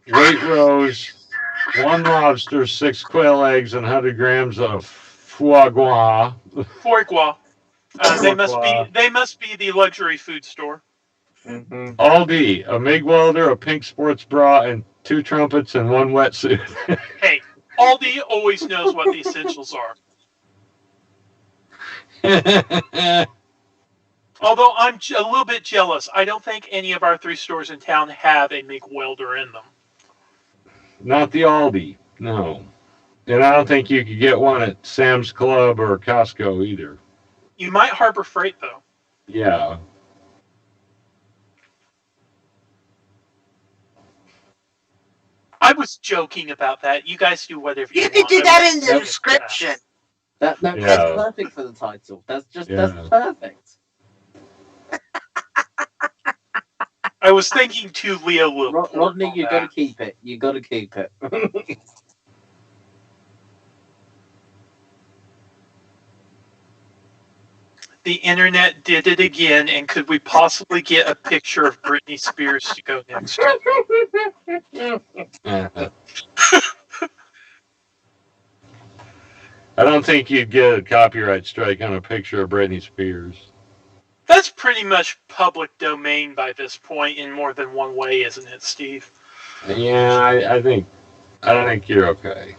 White rose, one lobster, six quail eggs, and 100 grams of foie gras. Foie gras. Foie gras. They must be the luxury food store. Mm-hmm. Aldi, a MIG welder, a pink sports bra, and two trumpets and one wetsuit. Hey, Aldi always knows what the essentials are. Although I'm a little bit jealous. I don't think any of our three stores in town have a MIG welder in them. Not the Aldi, no. And I don't think you could get one at Sam's Club or Costco either. You might Harbor Freight, though. Yeah. I was joking about that. You guys do whatever you You could want. do that in the Nope. description. Yeah. That's perfect for the title. That's Yeah. perfect. I was thinking too, Leo will. Rodney, you got to keep it. You got to keep it. The internet did it again, and could we possibly get a picture of Britney Spears to go next to it? I don't think you'd get a copyright strike on a picture of Britney Spears. That's pretty much public domain by this point in more than one way, isn't it, Steve? Yeah, I don't think you're okay.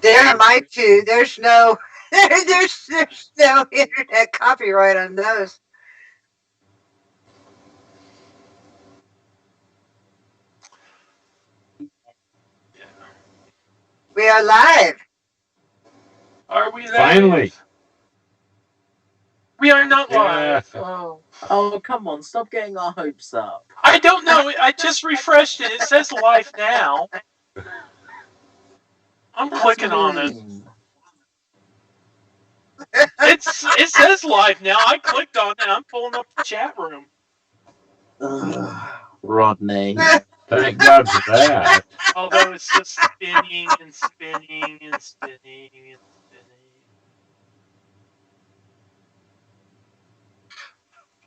There am I too. There's no, there's no internet copyright on those. We are live. Are we live? Finally. We are not Yeah. live. Oh. Oh, come on. Stop getting our hopes up. I don't know. I just refreshed it. It says live now. I'm clicking on it. It says live now. I clicked on it. I'm pulling up the chat room. Rodney. Thank God for that. Although it's just spinning and spinning and spinning and spinning.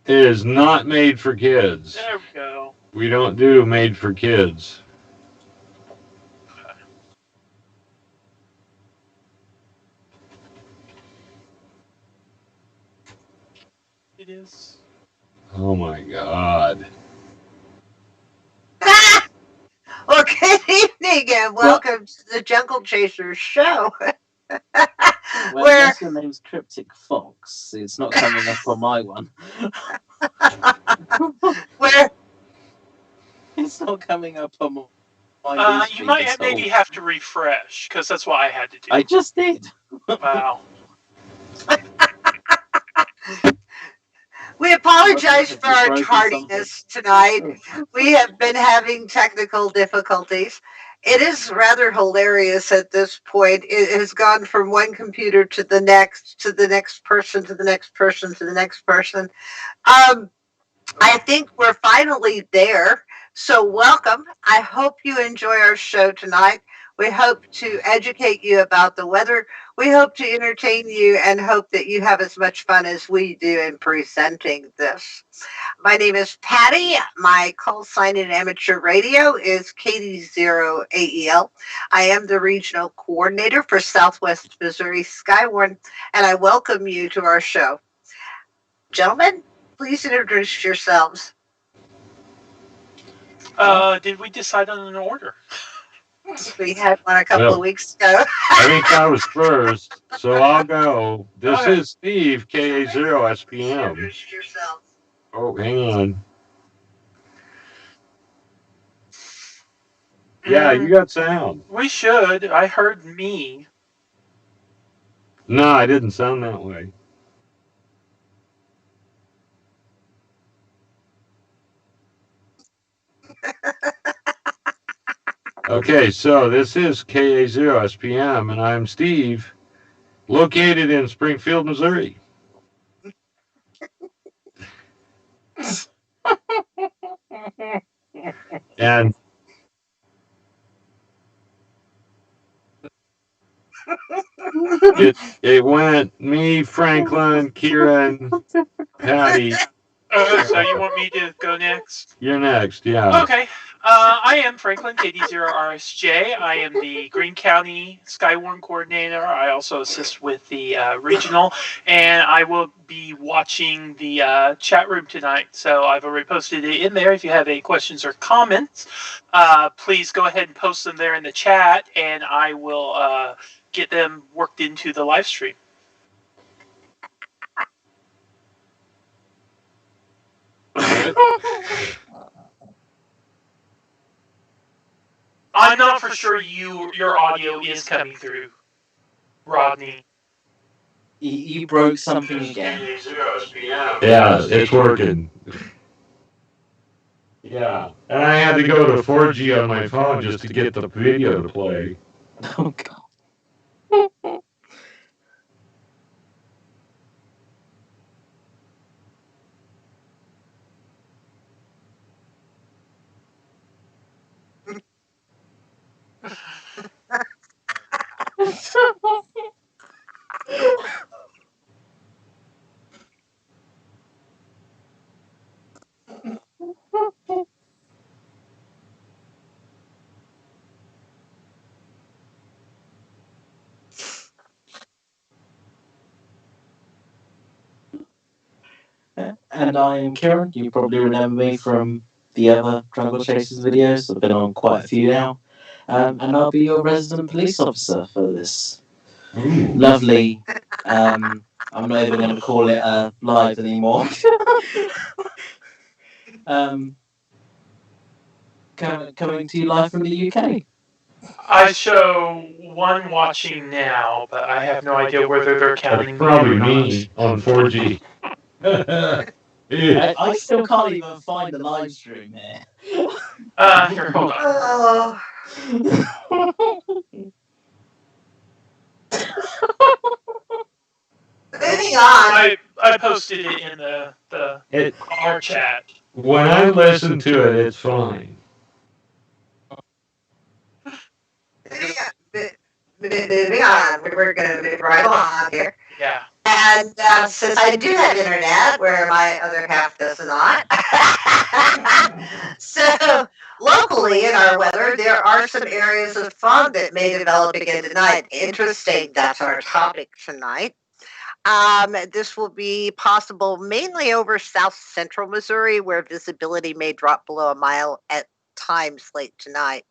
It is not made for kids. There we go. We don't do made for kids. It is. Oh my God. Well, good evening and welcome to the Jungle Chasers show. Well, Where unless your name's Cryptic Fox, it's not coming up on my one. where It's not coming up on my You might maybe have to refresh because that's what I had to do. I just did. Wow. we apologize for our tardiness tonight. We have been having technical difficulties. It is rather hilarious at this point. It has gone from one computer to the next person, to the next person, to the next person. I think we're finally there. So, welcome. I hope you enjoy our show tonight. We hope to educate you about the weather. We hope to entertain you and hope that you have as much fun as we do in presenting this. My name is Patty. My call sign in amateur radio is Katie0AEL. I am the regional coordinator for Southwest Missouri Skywarn, and I welcome you to our show. Gentlemen, please introduce yourselves. Did we decide on an order? We had one a couple of weeks ago. I think I was first, so I'll go. This is Steve, KA0SPM. Oh, hang on. Yeah, you got sound. We should. I heard me. No, I didn't sound that way. Okay, so this is KA0SPM, and I'm Steve, located in Springfield, Missouri. And It went me, Franklin, Kieran, Patty. So you want me to go next? You're next, yeah. Okay. I am Franklin, KD0RSJ. I am the Greene County Skywarn Coordinator. I also assist with the regional, and I will be watching the chat room tonight. So I've already posted it in there. If you have any questions or comments, please go ahead and post them there in the chat, and I will get them worked into the live stream. I'm not for sure your audio is coming through, Rodney. You broke something again. Yeah, it's working. Yeah, and I had to go to 4G on my phone just to get the video to play. Oh god. And I am Kieran. You probably remember me from the other Jungle Chasers videos. I've been on quite a few now. And I'll be your resident police officer for this lovely. I'm not even going to call it live anymore. um, coming to you live from the UK. I show one watching now, but I have no idea whether they're counting Probably me or not. me on 4G. I still can't even find the live stream here. Here, hold on. Oh, moving on. I posted it in the our chat. When I listen to it, it's fine. Moving on. We're going to move right along here. Yeah. And since I do have internet, where my other half does not, so locally in our weather, there are some areas of fog that may develop again tonight. Interesting. That's our topic tonight. This will be possible mainly over south central Missouri, where visibility may drop below a mile at times late tonight.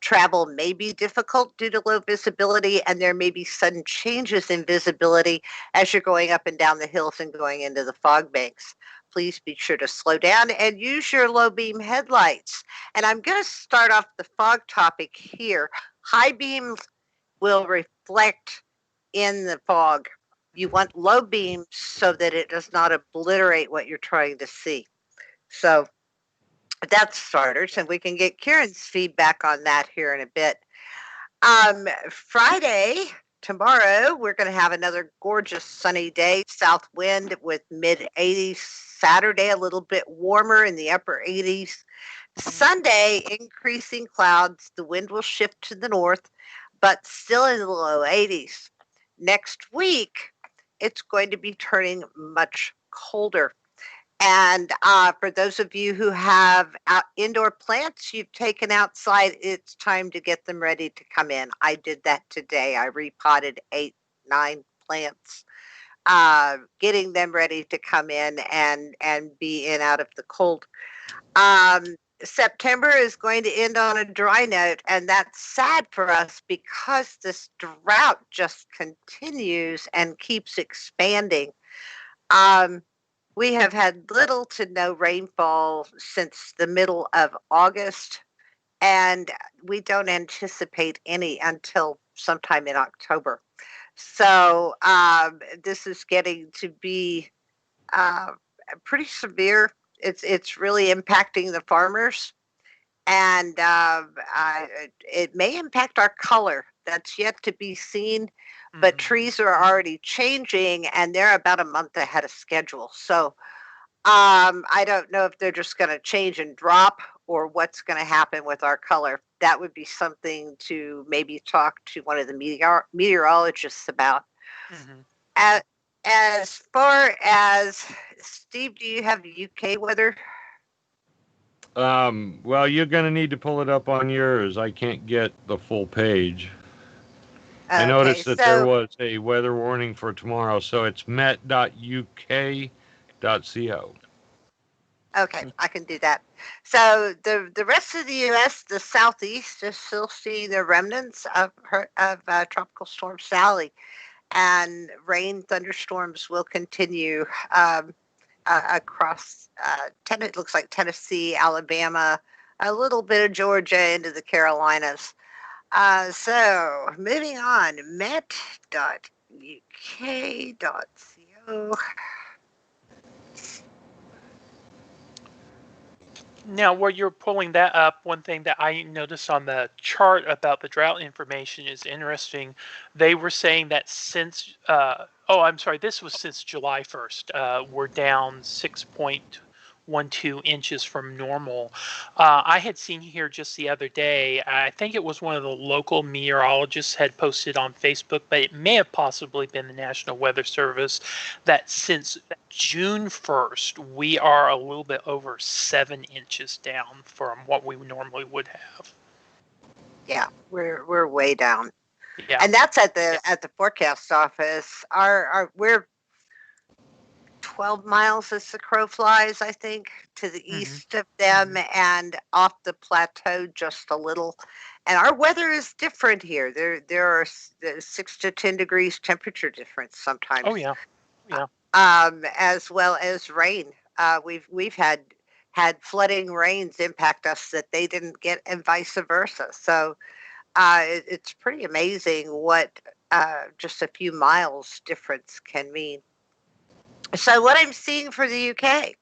Travel may be difficult due to low visibility, and there may be sudden changes in visibility as you're going up and down the hills and going into the fog banks. Please be sure to slow down and use your low beam headlights. And I'm going to start off the fog topic here. High beams will reflect in the fog. You want low beams so that it does not obliterate what you're trying to see. So that's starters, and we can get Kieran's feedback on that here in a bit. Friday, tomorrow, we're going to have another gorgeous sunny day, south wind with mid 80s. Saturday, a little bit warmer in the upper 80s. Sunday, increasing clouds. The wind will shift to the north, but still in the low 80s. Next week, it's going to be turning much colder. And for those of you who have indoor plants you've taken outside, it's time to get them ready to come in. I did that today. I repotted 8, 9 plants, getting them ready to come in and be in out of the cold. September is going to end on a dry note, and that's sad for us because this drought just continues and keeps expanding. We have had little to no rainfall since the middle of August, and we don't anticipate any until sometime in October. So this is getting to be uh, pretty severe. It's really impacting the farmers, and it may impact our color. That's yet to be seen. But trees are already changing, and they're about a month ahead of schedule. So I don't know if they're just going to change and drop, or what's going to happen with our color. That would be something to maybe talk to one of the meteorologists about. Mm-hmm. As, as far as Steve, do you have UK weather? Well, you're going to need to pull it up on yours. I can't get the full page. I Okay, noticed that there so was a weather warning for tomorrow, so it's met.uk.co. okay, I can do that. So the rest of the U.S., the southeast, is still seeing the remnants of Tropical Storm Sally, and rain thunderstorms will continue across. It looks like Tennessee, Alabama, a little bit of Georgia into the Carolinas. So moving on, met.uk.co. Now, while you're pulling that up, one thing that I noticed on the chart about the drought information is interesting. They were saying that since, I'm sorry, this was since July 1st, we're down 6.12 inches from normal. I had seen here just the other day, I think it was one of the local meteorologists had posted on Facebook, but it may have possibly been the National Weather Service, that since June 1st, we are a little bit over 7 inches down from what we normally would have. Yeah, we're way down, Yeah. and that's at the forecast office. Our we're 12 miles as the crow flies, I think, to the Mm-hmm. east of them and off the plateau just a little. And our weather is different here. There are 6 to 10 degrees temperature difference Oh, sometimes, yeah. Yeah. as well as rain. We've had flooding rains impact us that they didn't get, and vice versa. So it's pretty amazing what just a few miles difference can mean. So, what I'm seeing for the UK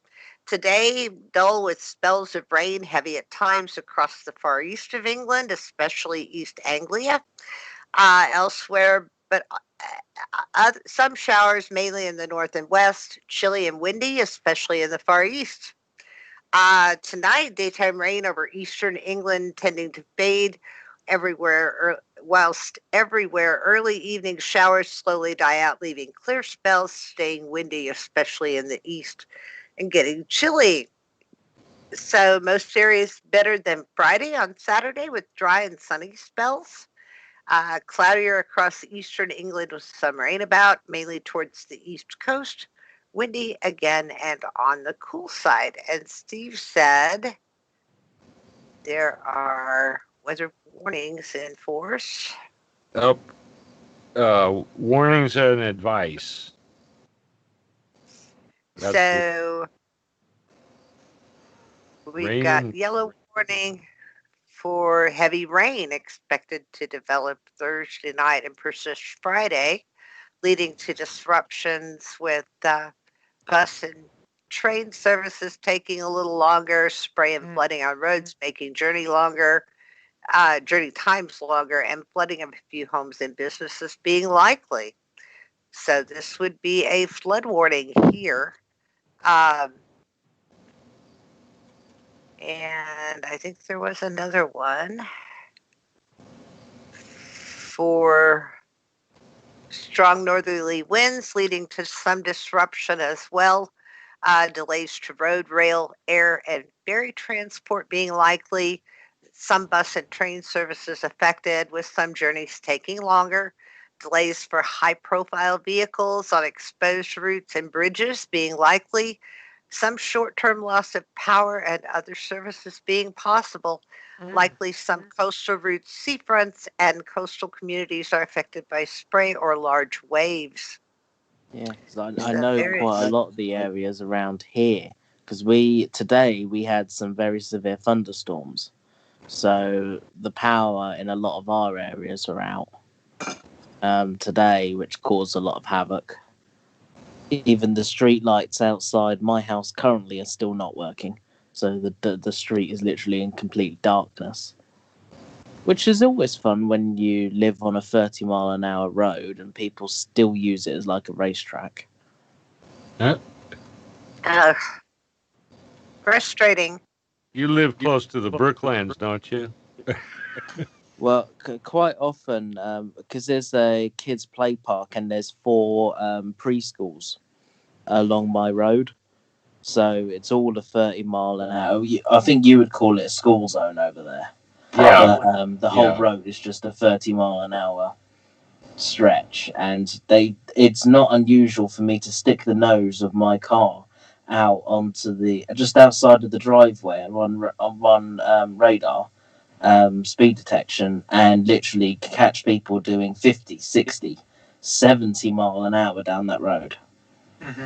today, dull with spells of rain, heavy at times across the far east of England, especially East Anglia. Elsewhere, but some showers mainly in the north and west, chilly and windy, especially in the far east. Tonight, daytime rain over eastern England tending to fade everywhere, whilst everywhere early evening showers slowly die out, leaving clear spells, staying windy, especially in the east, and getting chilly. So, most areas better than Friday on Saturday with dry and sunny spells. Cloudier across eastern England with some rain about, mainly towards the east coast. Windy again and on the cool side. And Steve said there are weather warnings in force. Oh, warnings and advice. That's the So we've rain got and yellow warning for heavy rain expected to develop Thursday night and persist Friday, leading to disruptions with bus and train services taking a little longer, spray and flooding on roads making journey times longer, and flooding of a few homes and businesses being likely. So this would be a flood warning here. Um, and I think there was another one for strong northerly winds leading to some disruption as well. Delays to road, rail, air, and ferry transport being likely. Some bus and train services affected, with some journeys taking longer. Delays for high profile vehicles on exposed routes and bridges being likely. Some short term loss of power and other services being possible. Likely some coastal routes, seafronts, and coastal communities are affected by spray or large waves. Yeah, because I So know there quite a is. lot of the areas around here. Because today we had some very severe thunderstorms, so the power in a lot of our areas are out today, which caused a lot of havoc. Even the street lights outside my house currently are still not working, so the street is literally in complete darkness. Which is always fun when you live on a 30-mile-an-hour road and people still use it as like a racetrack. huh? Uh, frustrating. You live close to the Brooklands, don't you? Well, quite often, because there's a kids' play park and there's four preschools along my road, so it's all a 30 mile an hour. I think you would call it a school zone over there, Yeah, but the whole yeah. road is just a 30 mile an hour stretch, and it's not unusual for me to stick the nose of my car out onto the just outside of the driveway and run radar speed detection and literally catch people doing 50, 60, 70 mile an hour down that road. Hmm.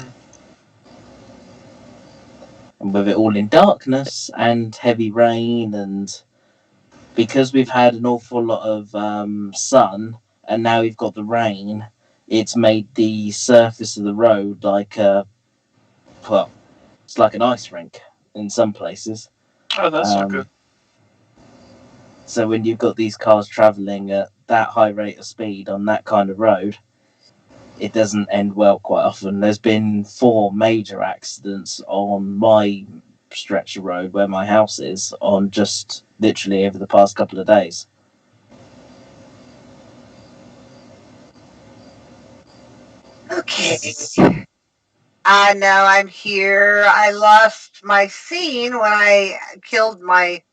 And with it all in darkness and heavy rain, and because we've had an awful lot of sun and now we've got the rain, it's made the surface of the road like well, it's like an ice rink in some places. Oh, that's not good. Um, so when you've got these cars travelling at that high rate of speed on that kind of road, it doesn't end well quite often. There's been four major accidents on my stretch of road where my house is on just literally over the past couple of days. Okay. I know I'm here. I lost my scene when I killed my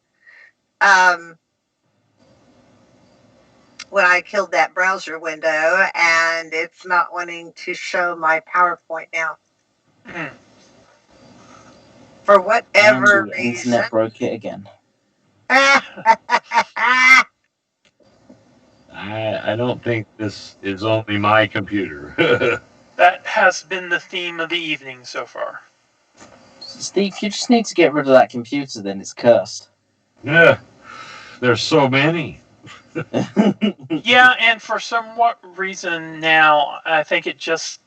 um when I killed that browser window, and it's not wanting to show my PowerPoint now Mm. for And whatever the reason. internet broke it again. I don't think this is only my computer. That has been the theme of the evening so far. Steve, you just need to get rid of that computer, then it's cursed. Yeah, there's so many. Yeah, and for somewhat reason now, I think it just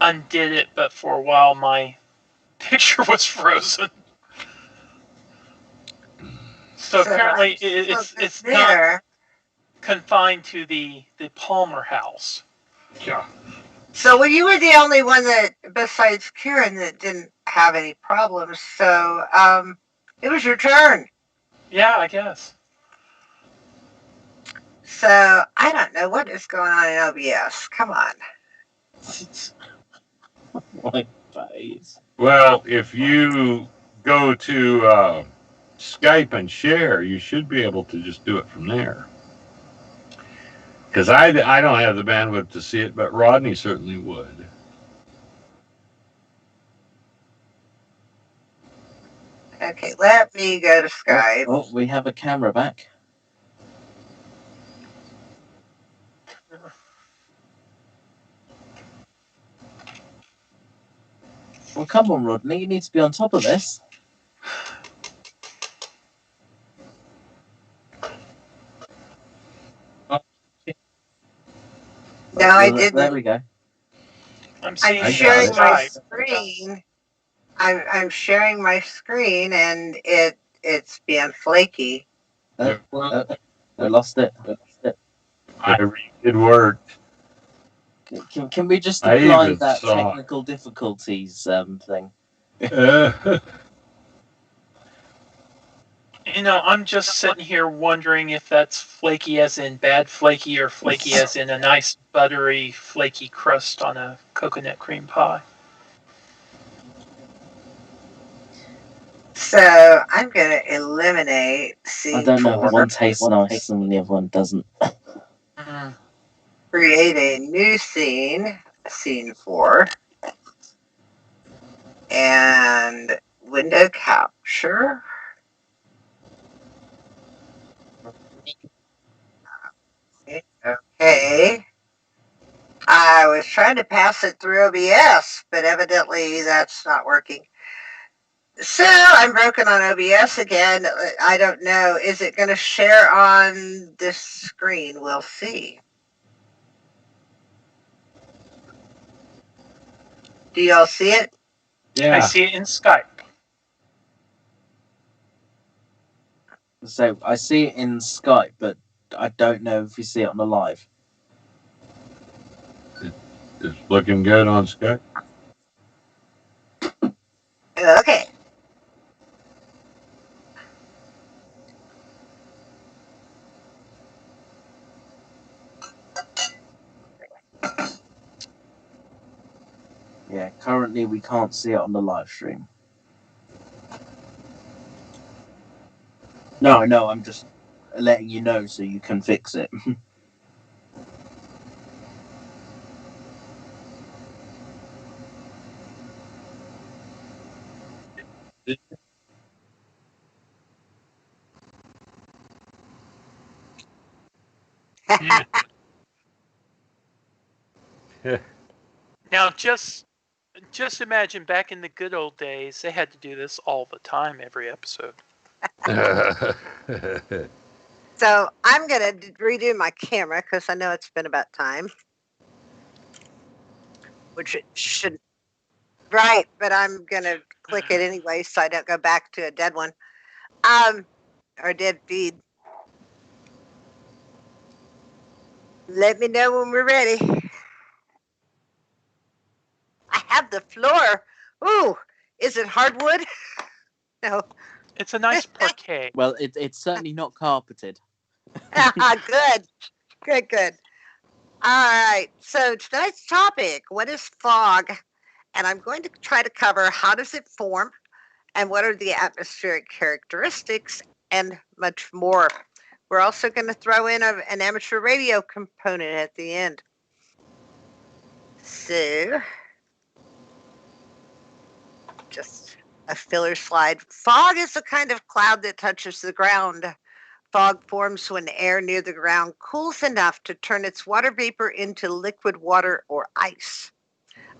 undid it, but for a while my picture was frozen. So so I'm apparently still it's not there. confined to the Palmer house. Yeah. So well, you were the only one that, besides Kieran, that didn't have any problems. So it was your turn. Yeah, I guess. So I don't know what is going on in OBS. Come on. My face. Well, if you go to Skype and share, you should be able to just do it from there. Because I don't have the bandwidth to see it, but Rodney certainly would. Okay, let me go to Oh, Skype. oh, we have a camera back. Well, come on, Rodney, you need to be on top of this. No, Oh, I well, there didn't. we go. I'm I'm seeing I it on got sharing it. my Skype. screen. I'm sharing my screen, and it's being flaky. Oh, oh, we lost it. I it worked. Can we just I apply even that saw. technical difficulties thing? Uh, I'm just sitting here wondering if that's flaky as in bad flaky or flaky as in a nice buttery flaky crust on a coconut cream pie. So I'm going to eliminate I scene don't know. four, One tastes nice and the other one doesn't. Mm. create a new scene, scene four, and window capture. Okay. I was trying to pass it through OBS, but evidently that's not working. So I'm broken on OBS again. I don't know. Is it going to share on this screen? We'll see. Do y'all see it? I yeah, see it in Skype. So I see it in Skype, but I don't know if you see it on the live. it's looking good on Skype. Okay. Currently, we can't see it on the live stream. No, I'm just letting you know so you can fix it. Yeah. Now, just imagine back in the good old days, they had to do this all the time, every episode. So I'm going to redo my camera because I know it's been about time, which it shouldn't. Right, but I'm going to click it anyway so I don't go back to a dead one. Or dead feed. Let me know when we're ready. I have the floor. Ooh, is it hardwood? No. It's a nice parquet. Well, it's certainly not carpeted. Good. All right. So tonight's topic, what is fog? And I'm going to try to cover how does it form and what are the atmospheric characteristics and much more. We're also going to throw in an amateur radio component at the end. So just a filler slide. Fog is a kind of cloud that touches the ground. Fog forms when air near the ground cools enough to turn its water vapor into liquid water or ice.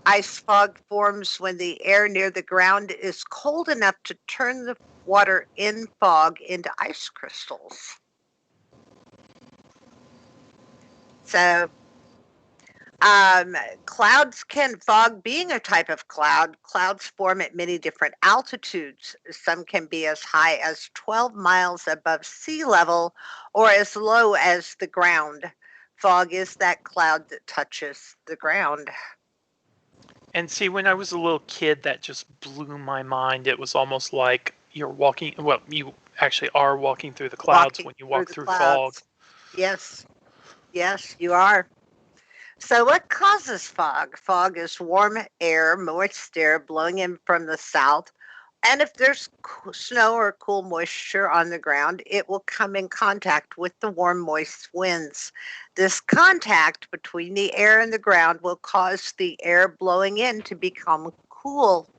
Ice fog forms when the air near the ground is cold enough to turn the water in fog into ice crystals. So fog being a type of cloud, clouds form at many different altitudes. Some can be as high as 12 miles above sea level or as low as the ground. Fog is that cloud that touches the ground. And see, when I was a little kid, that just blew my mind. It was almost like you're walking, well, you actually are walking through the clouds when you walk through fog. Yes, you are. So what causes fog? Fog is warm air, moist air blowing in from the south. And if there's snow or cool moisture on the ground, it will come in contact with the warm, moist winds. This contact between the air and the ground will cause the air blowing in to become cool.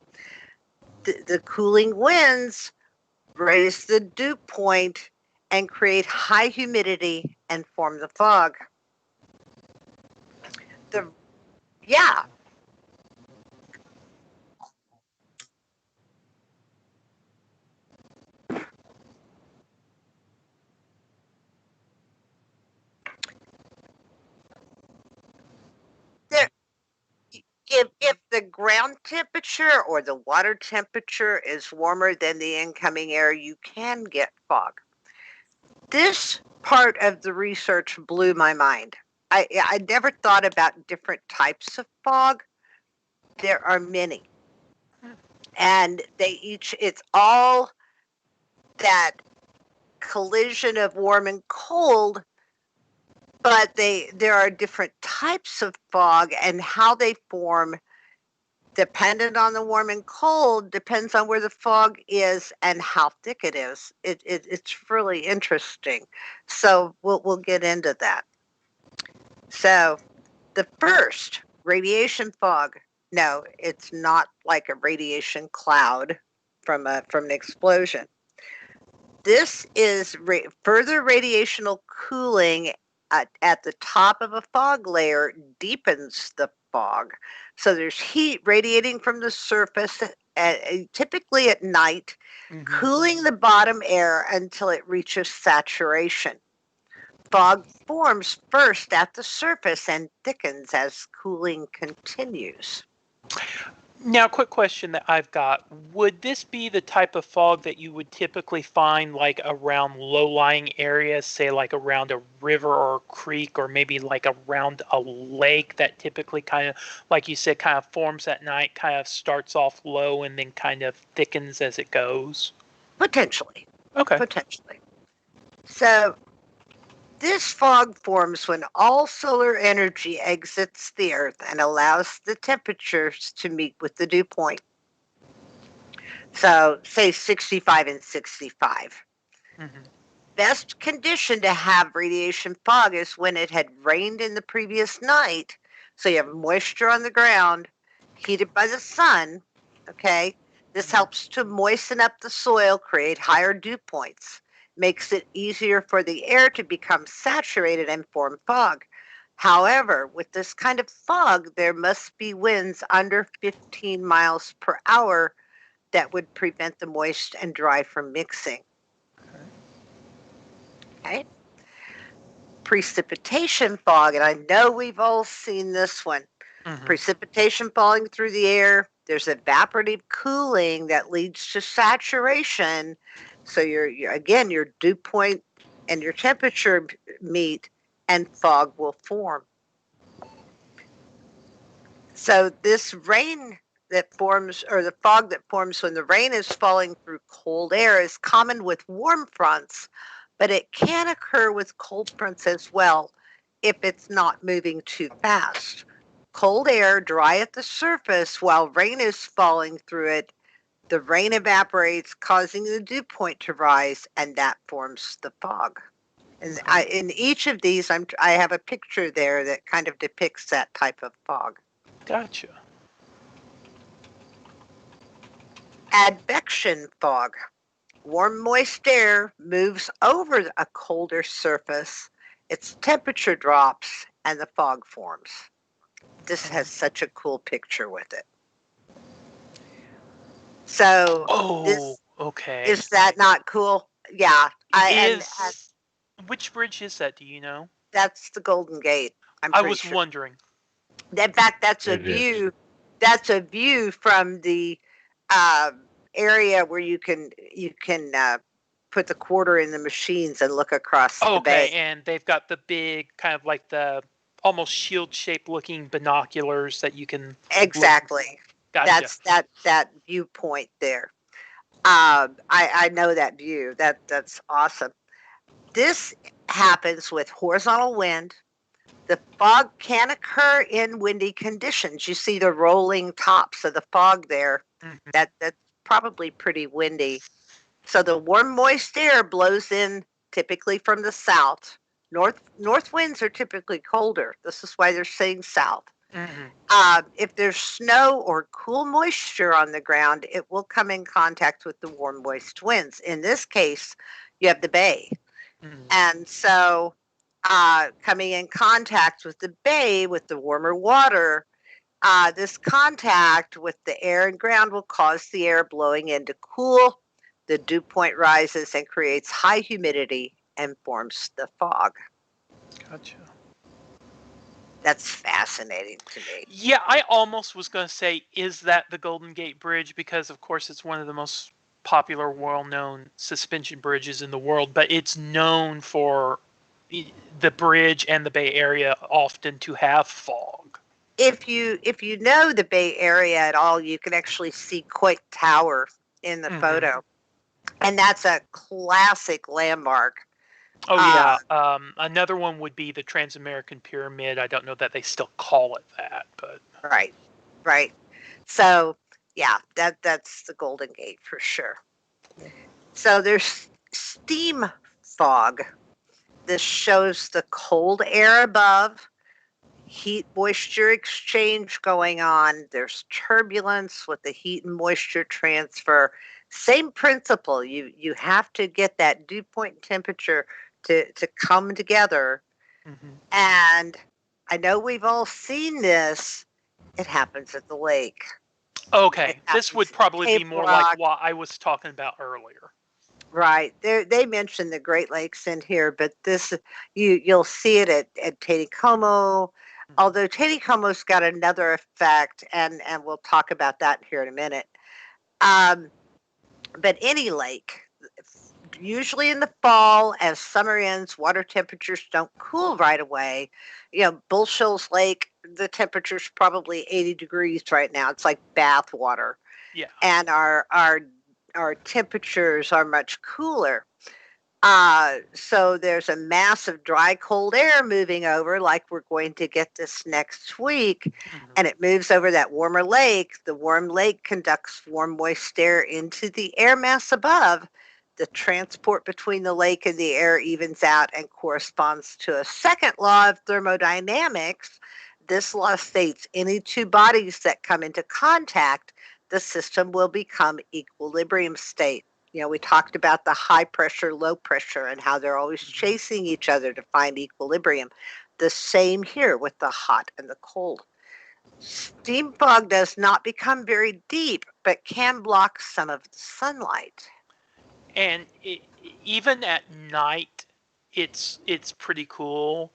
The cooling winds raise the dew point and create high humidity and form the fog. Yeah, there, if the ground temperature or the water temperature is warmer than the incoming air, you can get fog. This part of the research blew my mind. I never thought about different types of fog. There are many, and it's all that collision of warm and cold, but there are different types of fog, and how they form dependent on the warm and cold depends on where the fog is and how thick it is. It's really interesting. So we'll get into that. So the first radiation fog. No, it's not like a radiation cloud from an explosion. This is further radiational cooling at the top of a fog layer deepens the fog. So there's heat radiating from the surface, typically at night, cooling the bottom air until it reaches saturation. Fog forms first at the surface and thickens as cooling continues. Now, quick question that I've got. Would this be the type of fog that you would typically find like around low-lying areas, say like around a river or a creek, or maybe like around a lake that typically kind of, like you said, kind of forms at night, kind of starts off low and then kind of thickens as it goes? Potentially. Okay. Potentially. So This fog forms when all solar energy exits the Earth and allows the temperatures to meet with the dew point. So, say 65 and 65. Mm-hmm. Best condition to have radiation fog is when it had rained in the previous night. So you have moisture on the ground, heated by the sun. Okay. This helps to moisten up the soil, create higher dew points, makes it easier for the air to become saturated and form fog. However, with this kind of fog, there must be winds under 15 miles per hour that would prevent the moist and dry from mixing. Okay. Precipitation fog, and I know we've all seen this one. Mm-hmm. Precipitation falling through the air. There's evaporative cooling that leads to saturation. So again, your dew point and your temperature meet, and fog will form. So this rain that forms, or the fog that forms when the rain is falling through cold air, is common with warm fronts, but it can occur with cold fronts as well if it's not moving too fast. Cold air dry at the surface while rain is falling through it. The rain evaporates, causing the dew point to rise, and that forms the fog. And in each of these, I have a picture there that kind of depicts that type of fog. Gotcha. Advection fog. Warm, moist air moves over a colder surface, its temperature drops, and the fog forms. This has such a cool picture with it. So, Oh, this okay. is that not cool? Yeah, and Which bridge is that? Do you know? that's the Golden Gate. I'm I pretty was sure. wondering. In fact, that's a It is. view. That's a view from the uh, area where you can put the quarter in the machines and look across the Okay, bay. and they've got the big kind of like the almost shield-shaped looking binoculars that you can Exactly. look. Gotcha. That's that viewpoint there. I know that view. That's awesome. This happens with horizontal wind. The fog can occur in windy conditions. You see the rolling tops of the fog there. Mm-hmm. That's probably pretty windy. So the warm, moist air blows in typically from the south. North winds are typically colder. This is why they're saying south. Mm-hmm. If there's snow or cool moisture on the ground, it will come in contact with the warm, moist winds. In this case, you have the bay. Mm-hmm. And so coming in contact with the bay, with the warmer water, this contact with the air and ground will cause the air blowing in to cool. The dew point rises and creates high humidity and forms the fog. Gotcha. That's fascinating to me. Yeah, I almost was going to say, is that the Golden Gate Bridge? Because, of course, it's one of the most popular, well-known suspension bridges in the world, but it's known for the bridge and the Bay Area often to have fog. If you know the Bay Area at all, you can actually see Coit Tower in the photo, and that's a classic landmark. Oh yeah. Another one would be the Trans-American Pyramid. I don't know that they still call it that, but Right. So yeah, that's the Golden Gate for sure. So there's steam fog. This shows the cold air above, heat moisture exchange going on. There's turbulence with the heat and moisture transfer. Same principle. You have to get that dew point temperature to come together. And I know we've all seen this. It happens at the lake. It okay. This happens would at probably be Cape more like Rock. what I was talking about earlier. Right. They mentioned the Great Lakes in here, but this you'll see it at Taticomo. Although Taticomo's got another effect, and we'll talk about that here in a minute. But any lake, usually in the fall, as summer ends, water temperatures don't cool right away. Bull Shoals Lake, the temperature's probably 80 degrees right now. It's like bath water. Yeah. And our temperatures are much cooler. So there's a mass of dry, cold air moving over, like we're going to get this next week, and it moves over that warmer lake. The warm lake conducts warm, moist air into the air mass above. The transport between the lake and the air evens out and corresponds to a second law of thermodynamics. This law states any two bodies that come into contact, the system will become equilibrium state. We talked about the high pressure, low pressure, and how they're always chasing each other to find equilibrium. The same here with the hot and the cold. Steam fog does not become very deep, but can block some of the sunlight. And even at night, it's pretty cool.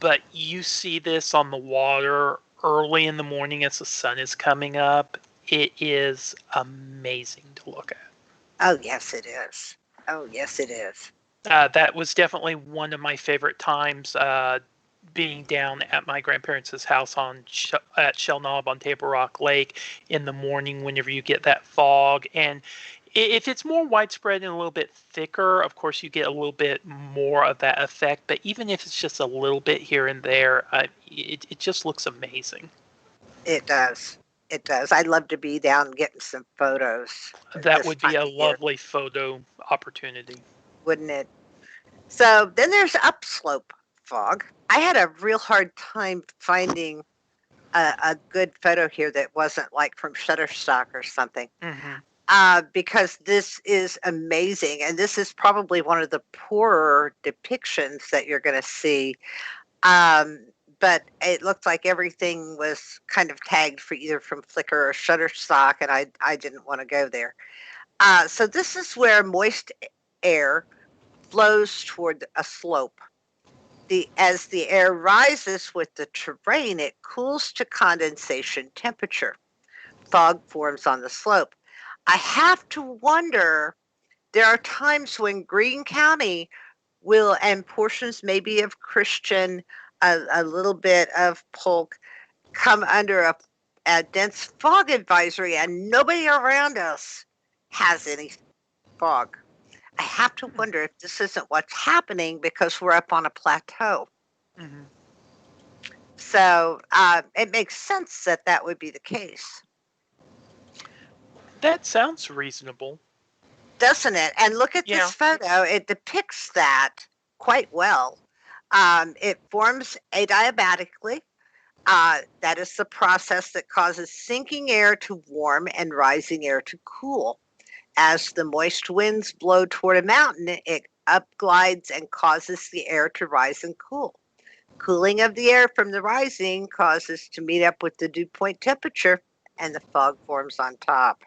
But you see this on the water early in the morning as the sun is coming up. It is amazing to look at. Oh, yes, it is. Oh, yes, it is. That was definitely one of my favorite times, being down at my grandparents' house at Shell Knob on Table Rock Lake in the morning whenever you get that fog. And if it's more widespread and a little bit thicker, of course you get a little bit more of that effect. But even if it's just a little bit here and there, it just looks amazing. It does. It does. I'd love to be down getting some photos That this would be time a of year, lovely photo opportunity. wouldn't it? So then there's upslope fog. I had a real hard time finding a good photo here that wasn't like from Shutterstock or something, because this is amazing. And this is probably one of the poorer depictions that you're going to see. But it looked like everything was kind of tagged for either from Flickr or Shutterstock, and I didn't want to go there. So this is where moist air flows toward a slope. As the air rises with the terrain, it cools to condensation temperature. Fog forms on the slope. I have to wonder, there are times when Greene County will, and portions maybe of Christian, a little bit of Polk, come under a dense fog advisory, and nobody around us has any fog. I have to wonder if this isn't what's happening because we're up on a plateau. So it makes sense that that would be the case. That sounds reasonable. Doesn't it? And look at this photo. It depicts that quite well. It forms adiabatically. That is the process that causes sinking air to warm and rising air to cool. As the moist winds blow toward a mountain, it upglides and causes the air to rise and cool. Cooling of the air from the rising causes to meet up with the dew point temperature, and the fog forms on top.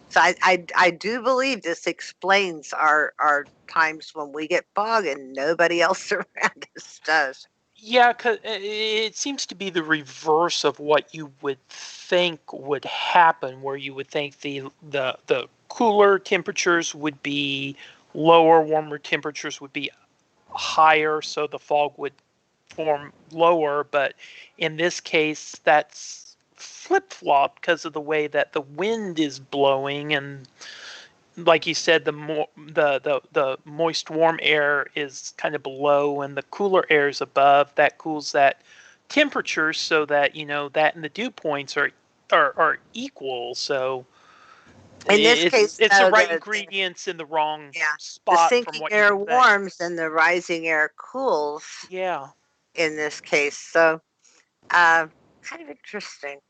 So I do believe this explains our times when we get fog and nobody else around us does. Yeah, 'cause it seems to be the reverse of what you would think would happen, where you would think the cooler temperatures would be lower, warmer temperatures would be higher, so the fog would form lower. But in this case, that's flip-flop because of the way that the wind is blowing, and like you said, the moist warm air is kind of below and the cooler air is above. That cools that temperature so that that and the dew points are equal. So In this case, it's the though, right ingredients in the wrong the spot from sinking what you air would think. warms and the rising air cools. Yeah. In this case, so kind of interesting.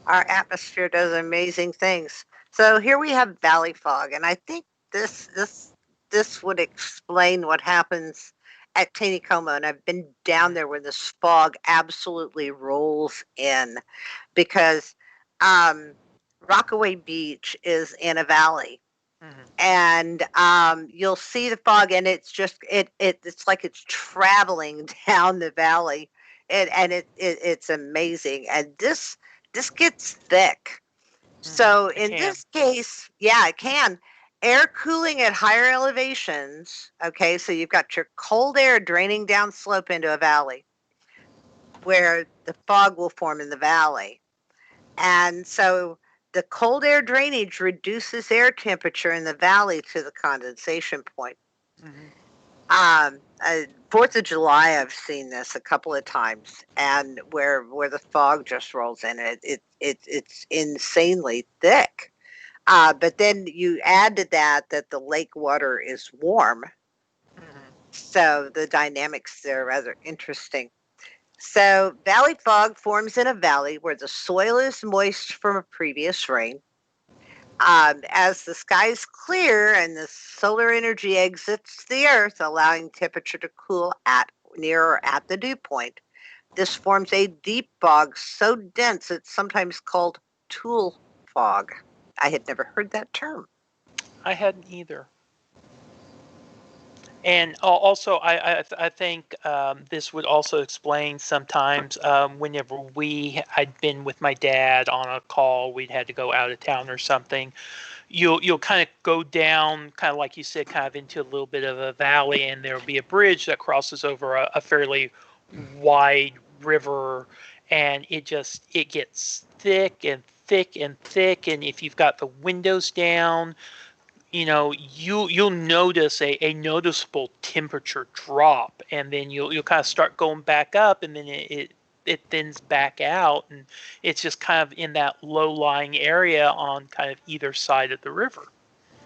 Our atmosphere does amazing things. So here we have valley fog, and I think this would explain what happens at Taneycomo. And I've been down there where this fog absolutely rolls in, because Rockaway Beach is in a valley, and you'll see the fog, and it's just it's like it's traveling down the valley, and it's amazing. And this gets thick. So in this case, yeah, it can. Air cooling at higher elevations. Okay, so you've got your cold air draining down slope into a valley where the fog will form in the valley. And so the cold air drainage reduces air temperature in the valley to the condensation point. Mm-hmm. 4th of July, I've seen this a couple of times, and where the fog just rolls in, it's insanely thick. But then you add to that the lake water is warm, Mm-hmm. so the dynamics there are rather interesting. So valley fog forms in a valley where the soil is moist from a previous rain. As the skies clear and the solar energy exits the earth, allowing temperature to cool at near or at the dew point, this forms a deep fog so dense it's sometimes called tool fog. I had never heard that term. I hadn't either. And also, I think this would also explain sometimes whenever I'd been with my dad on a call, we'd had to go out of town or something. You'll kind of go down, kind of like you said, kind of into a little bit of a valley, and there'll be a bridge that crosses over a fairly wide river, and it gets thick and thick and thick, and if you've got the windows down, you'll notice a noticeable temperature drop, and then you'll kind of start going back up, and then it thins back out, and it's just kind of in that low lying area on kind of either side of the river.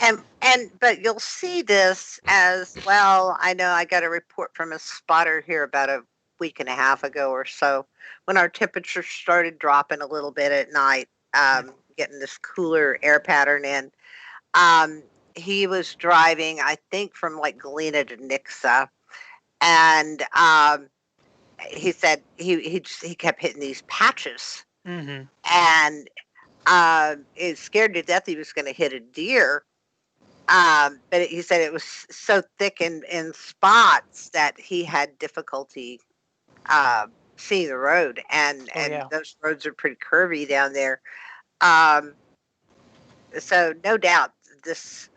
And but you'll see this as well. I know I got a report from a spotter here about a week and a half ago or so when our temperature started dropping a little bit at night, getting this cooler air pattern in. Um, he was driving, I think, from like Galena to Nixa, and he said he kept hitting these patches, Mm-hmm. and is scared to death he was going to hit a deer. But he said it was so thick in spots that he had difficulty seeing the road, and Oh yeah. those roads are pretty curvy down there. Um, so no doubt this,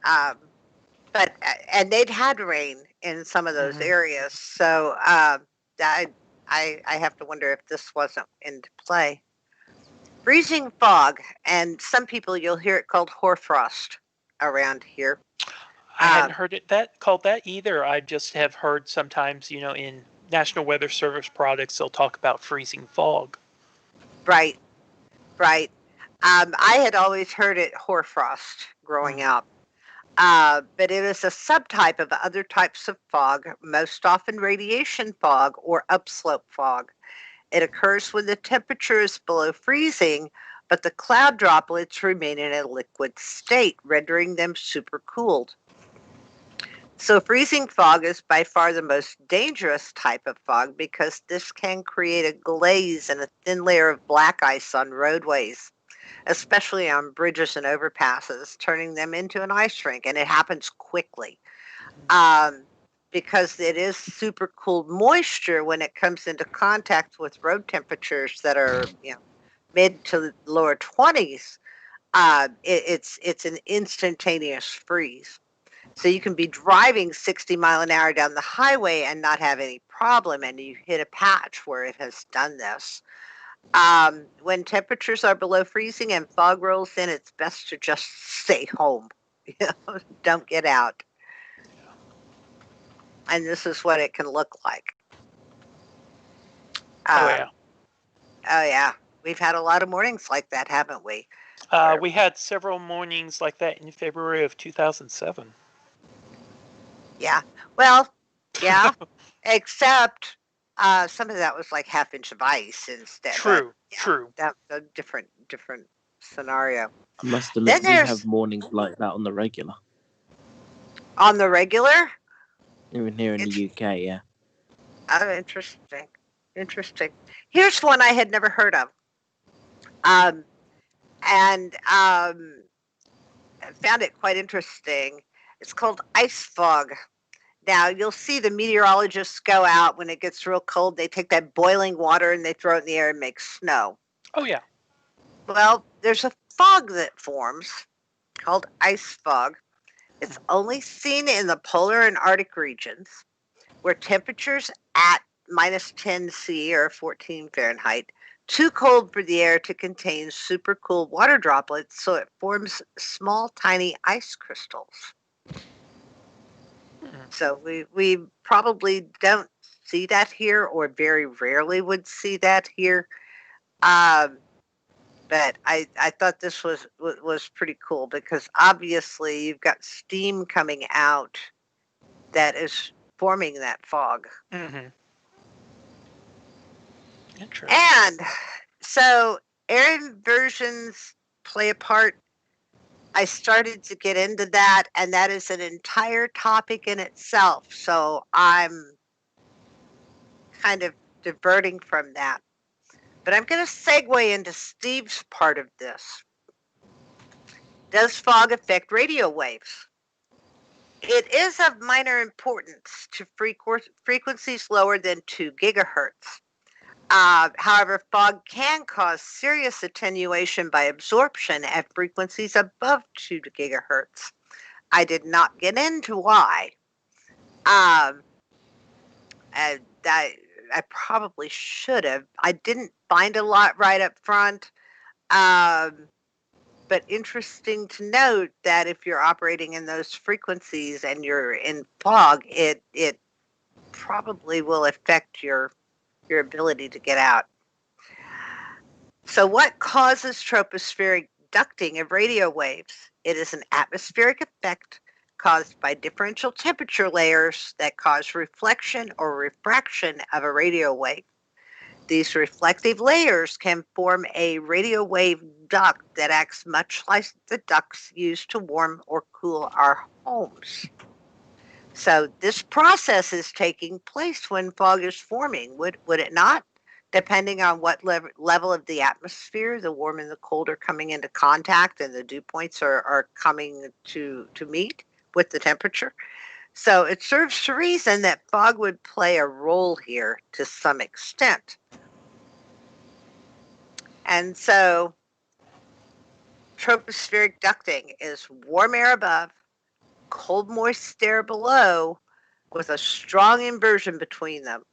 but and they'd had rain in some of those Mm-hmm. areas, so I I have to wonder if this wasn't into play. Freezing fog, and some people you'll hear it called hoarfrost around here. I hadn't Um, heard it that called that either. I just have heard sometimes, in National Weather Service products, they'll talk about freezing fog. right, right. I had always heard it hoarfrost growing Mm-hmm. up, but it is a subtype of other types of fog, most often radiation fog or upslope fog. It occurs when the temperature is below freezing, but the cloud droplets remain in a liquid state, rendering them supercooled. So, freezing fog is by far the most dangerous type of fog because this can create a glaze and a thin layer of black ice on roadways, especially on bridges and overpasses, turning them into an ice rink. And it happens quickly um, because it is super cooled moisture when it comes into contact with road temperatures that are, mid to lower 20s. It's an instantaneous freeze. So you can be driving 60 mile an hour down the highway and not have any problem, and you hit a patch where it has done this. When temperatures are below freezing and fog rolls in, it's best to just stay home. Don't get out. And this is what it can look like. Oh yeah. Um, oh yeah, we've had a lot of mornings like that, haven't we? Where We had several mornings like that in February of 2007. yeah, well, yeah, except some of that was like half inch of ice instead. But True, yeah, true. that's a different scenario. I must Then admit, we have there's mornings like that on the regular, on the regular. even here in the It's UK. Yeah, interesting, interesting. Here's one I had never heard of, um, and I found it quite interesting. It's called ice fog. Now you'll see the meteorologists go out when it gets real cold. They take that boiling water and they throw it in the air and make snow. Oh yeah. Well, there's a fog that forms called ice fog. It's only seen in the polar and Arctic regions where temperatures at minus 10 C or 14 Fahrenheit, too cold for the air to contain super cool water droplets, so it forms small, tiny ice crystals. So we probably don't see that here, or very rarely would see that here. Um, but I thought this was pretty cool because obviously you've got steam coming out that is forming that fog. Mm-hmm. Interesting. And so air inversions play a part. I started to get into that, and that is an entire topic in itself. So I'm kind of diverting from that. But I'm going to segue into Steve's part of this. Does fog affect radio waves? It is of minor importance to frequencies lower than 2 gigahertz. However, fog can cause serious attenuation by absorption at frequencies above 2 gigahertz. I did not get into why. Um, and I probably should have. I didn't find a lot right up front. Um, but interesting to note that if you're operating in those frequencies and you're in fog, it probably will affect your ability to get out. So, what causes tropospheric ducting of radio waves? It is an atmospheric effect caused by differential temperature layers that cause reflection or refraction of a radio wave. These reflective layers can form a radio wave duct that acts much like the ducts used to warm or cool our homes. So this process is taking place when fog is forming, would it not? Depending on what level of the atmosphere, the warm and the cold are coming into contact, and the dew points are coming to meet with the temperature. So it serves to reason that fog would play a role here to some extent. And so tropospheric ducting is warm air above, cold, moist air below, with a strong inversion between them.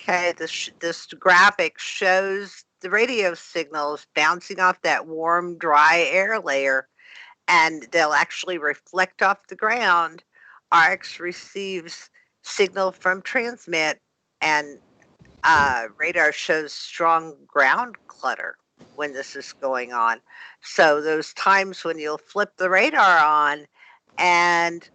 Okay, this graphic shows the radio signals bouncing off that warm, dry air layer, and they'll actually reflect off the ground. RX receives signal from transmit, and radar shows strong ground clutter when this is going on. So those times when you'll flip the radar on and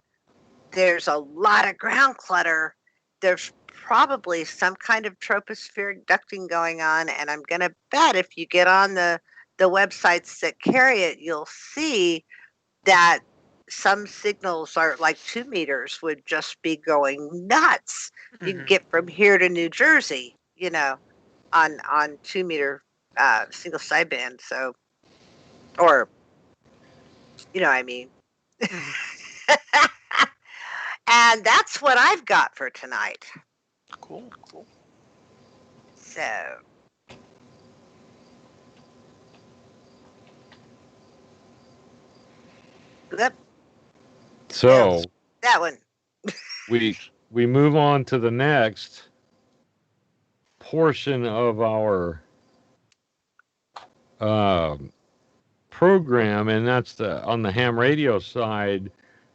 there's a lot of ground clutter, there's probably some kind of tropospheric ducting going on. And I'm going to bet if you get on the websites that carry it, you'll see that some signals are like 2 meters would just be going nuts. You can Mm-hmm. get from here to New Jersey, on 2 meter single sideband. So, or I mean. Mm-hmm. And that's what I've got for tonight. Cool. Cool. So, yep, So that one. we we move on to the next portion of our um, program, and that's the on the ham radio side.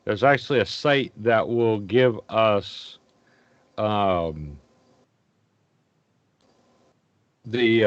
There's actually a site that will give us um, the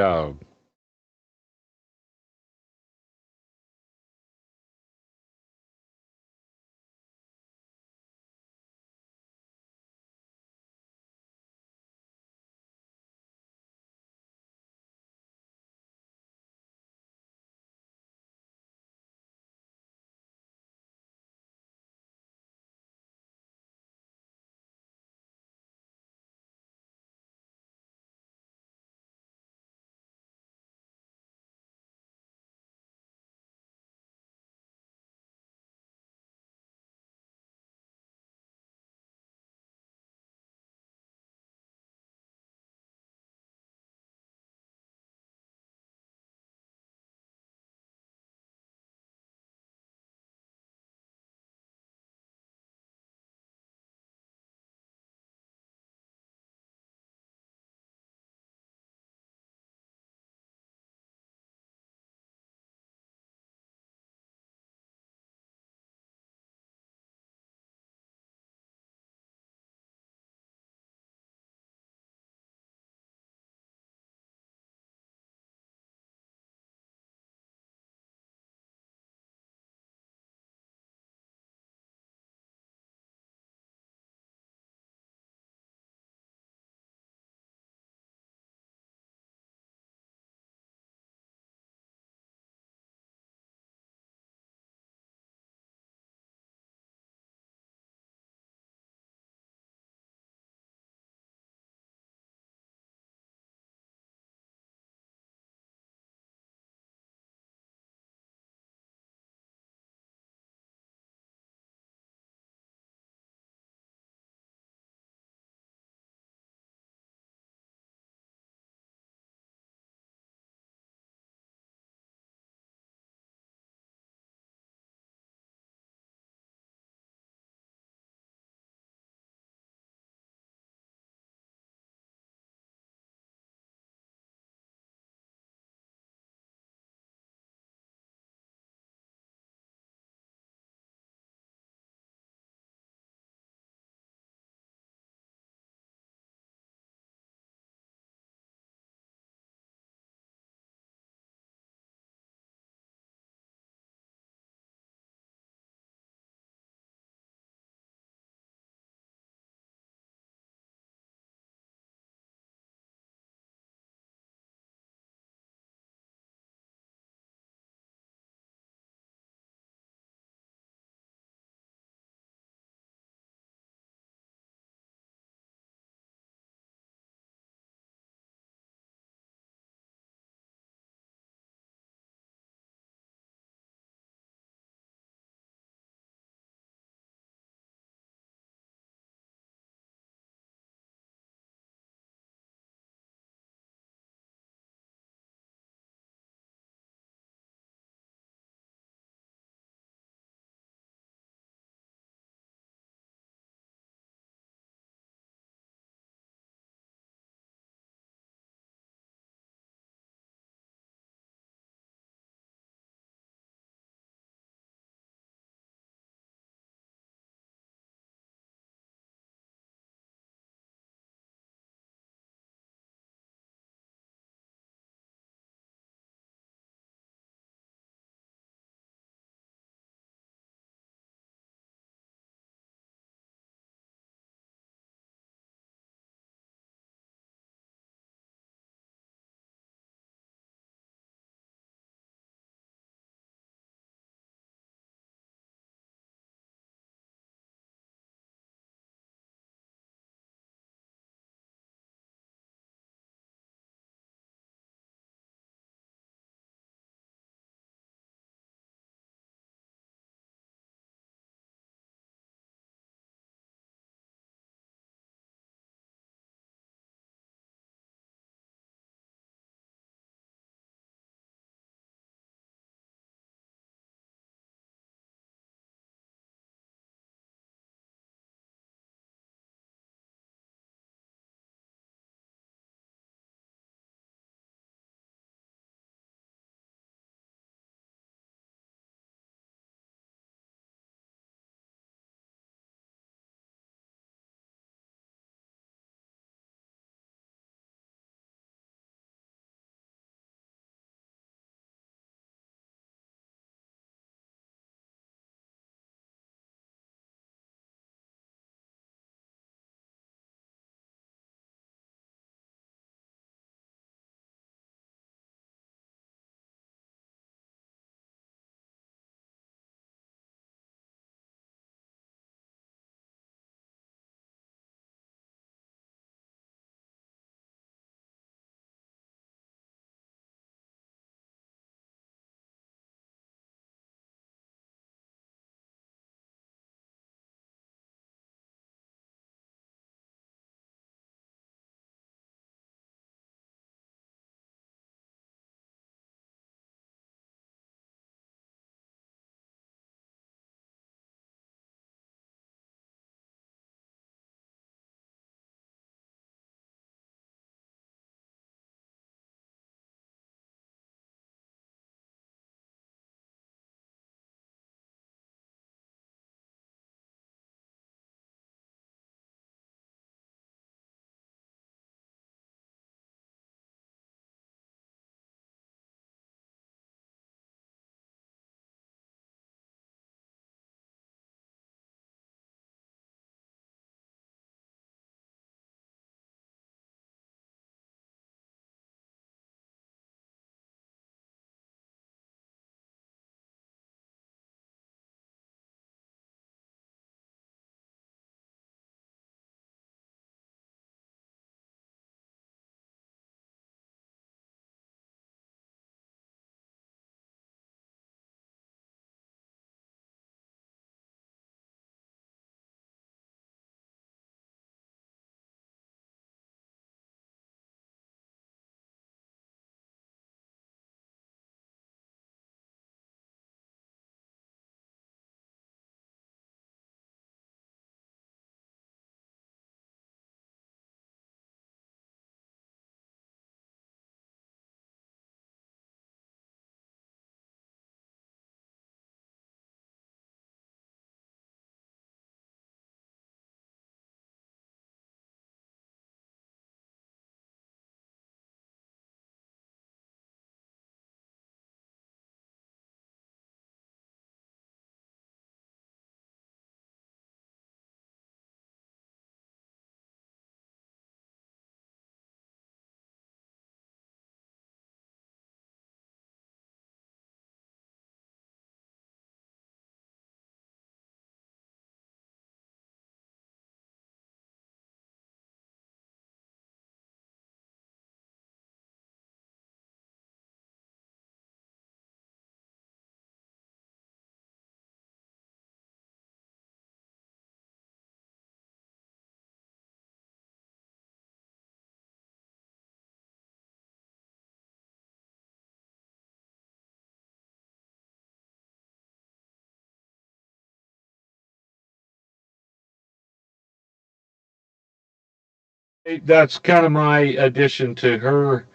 That's kind of my addition to her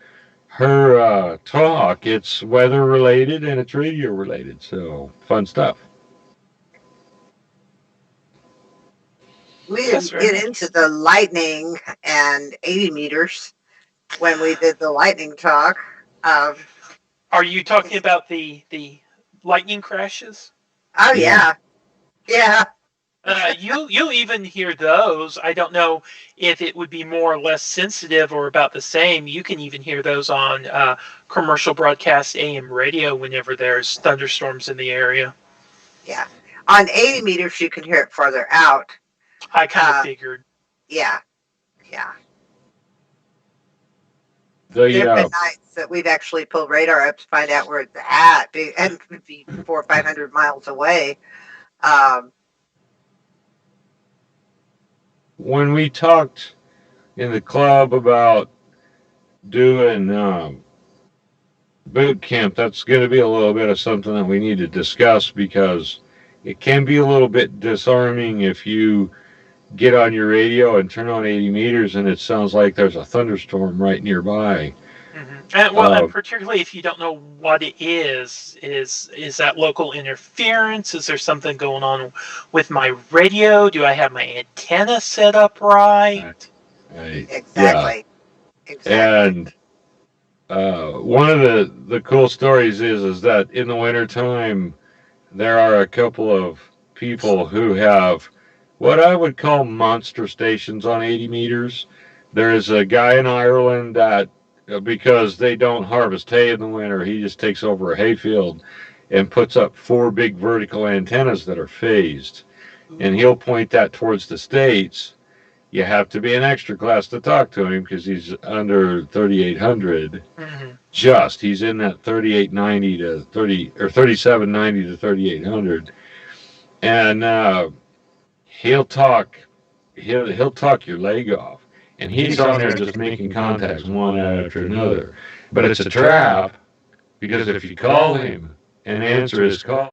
talk. It's weather related and it's radio related, so fun stuff. We That's didn't very get nice. into the lightning and 80 meters when we did the lightning talk. Um, Are you talking about the lightning crashes? oh Yeah. yeah, yeah, You even hear those. I don't know if it would be more or less sensitive or about the same. You can even hear those on commercial broadcast AM radio whenever there's thunderstorms in the area. yeah. On 80 meters, you can hear it farther out. I kind of Uh, figured. yeah, yeah. There The have been nights that we've actually pulled radar up to find out where it's at, and it could be 400 or 500 miles away. Um, when we talked in the club about doing boot camp, that's going to be a little bit of something that we need to discuss because it can be a little bit disarming if you get on your radio and turn on 80 meters and it sounds like there's a thunderstorm right nearby. And particularly if you don't know what it is that local interference? Is there something going on with my radio? Do I have my antenna set up right? Right. Yeah. exactly, exactly. And one of the cool stories is that in the wintertime, there are a couple of people who have what I would call monster stations on 80 meters. There is a guy in Ireland that, because they don't harvest hay in the winter, he just takes over a hayfield and puts up four big vertical antennas that are phased. And he'll point that towards the States. You have to be an extra class to talk to him because he's under 3,800. Mm-hmm. He's in that 3890 to 30 or 3790 to 3800, and he'll talk he'll talk your leg off, and he's on there just making contacts one after another. But it's a trap because if you call him and answer his call,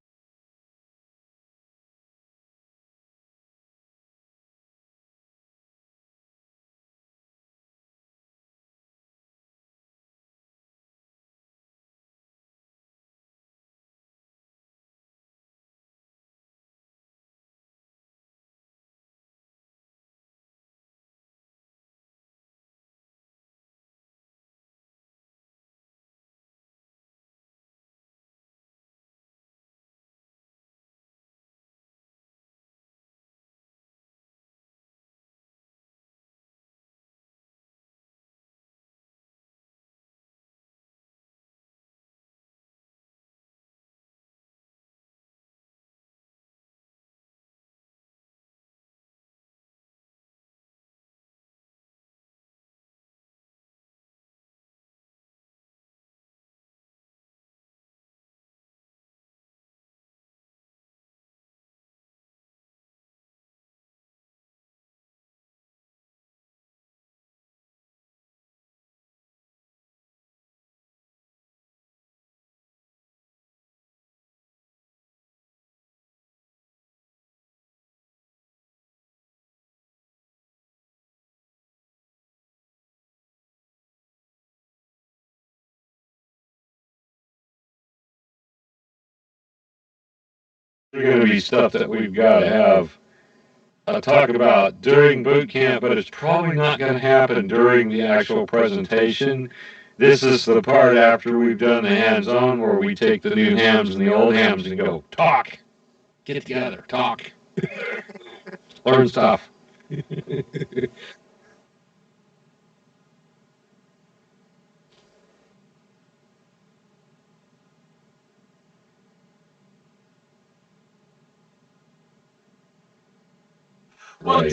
there's going to be stuff that we've got to have talk about during boot camp, but it's probably not going to happen during the actual presentation. This is the part after we've done the hands-on where we take the new hams and the old hams and go talk, get together, talk, learn stuff. Well, Right.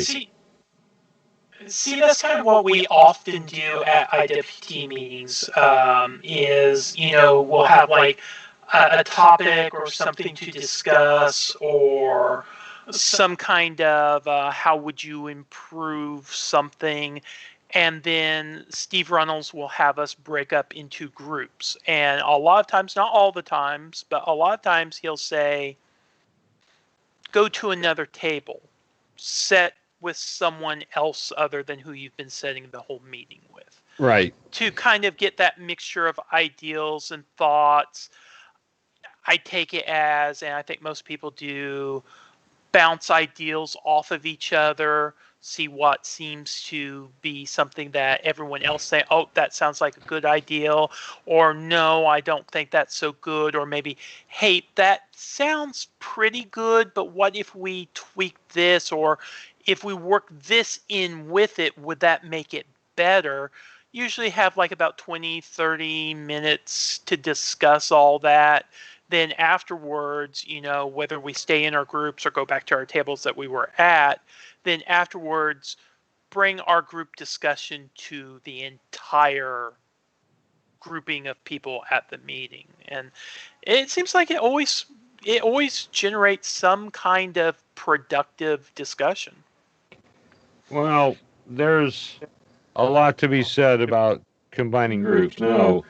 see, that's kind of what we often do at IWT meetings. Is we'll have like a topic or something to discuss, or some kind of how would you improve something, and then Steve Runnels will have us break up into groups. And a lot of times, not all the times, but a lot of times he'll say, go to another table, set with someone else other than who you've been setting the whole meeting with. Right. To kind of get that mixture of ideals and thoughts. I take it as, and I think most people do, bounce ideals off of each other, see what seems to be something that everyone else say, oh, that sounds like a good ideal, or no, I don't think that's so good, or maybe, hey, that sounds pretty good, but what if we tweak this, or if we work this in with it, would that make it better? Usually have like about 20-30 minutes to discuss all that. Then afterwards, whether we stay in our groups or go back to our tables that we were at, then afterwards bring our group discussion to the entire grouping of people at the meeting. And it seems like it always generates some kind of productive discussion. Well, there's a lot to be said about combining groups. Now,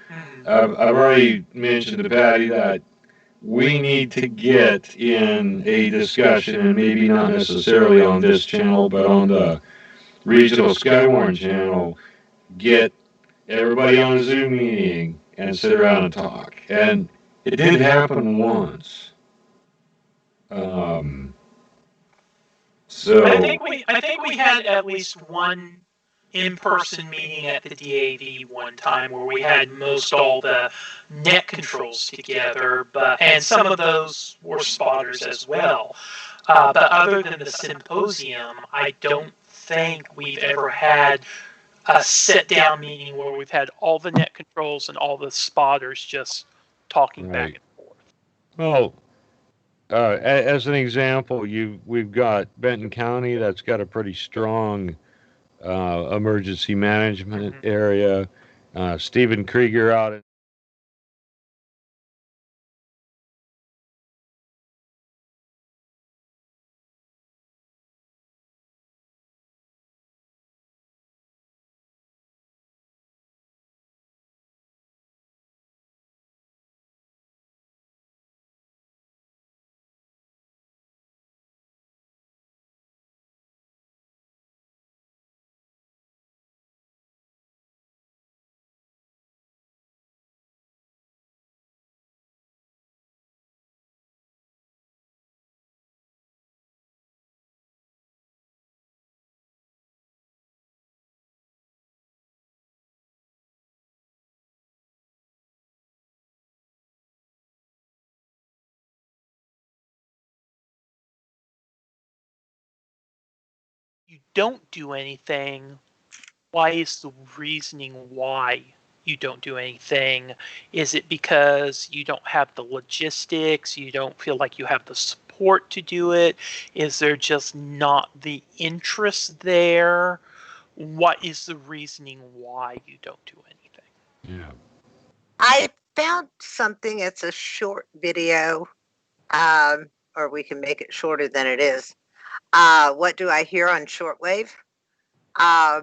I've already mentioned to Patty that we need to get in a discussion, and maybe not necessarily on this channel, but on the regional Skywarn channel, get everybody on a Zoom meeting and sit around and talk. And it did happen once. So I think we had at least one in-person meeting at the DAV one time where we had most all the net controls together, and some of those were spotters as well. But other than the symposium, I don't think we've ever had a sit-down meeting where we've had all the net controls and all the spotters just talking back and forth. Well, as an example, we've got Benton County that's got a pretty strong emergency management area. Stephen Krieger out in You don't do anything. Why is the reasoning why you don't do anything? Is it because you don't have the logistics? You don't feel like you have the support to do it? Is there just not the interest there? What is the reasoning why you don't do anything? Yeah. I found something. It's a short video, or we can make it shorter than it is. What do I hear on shortwave? I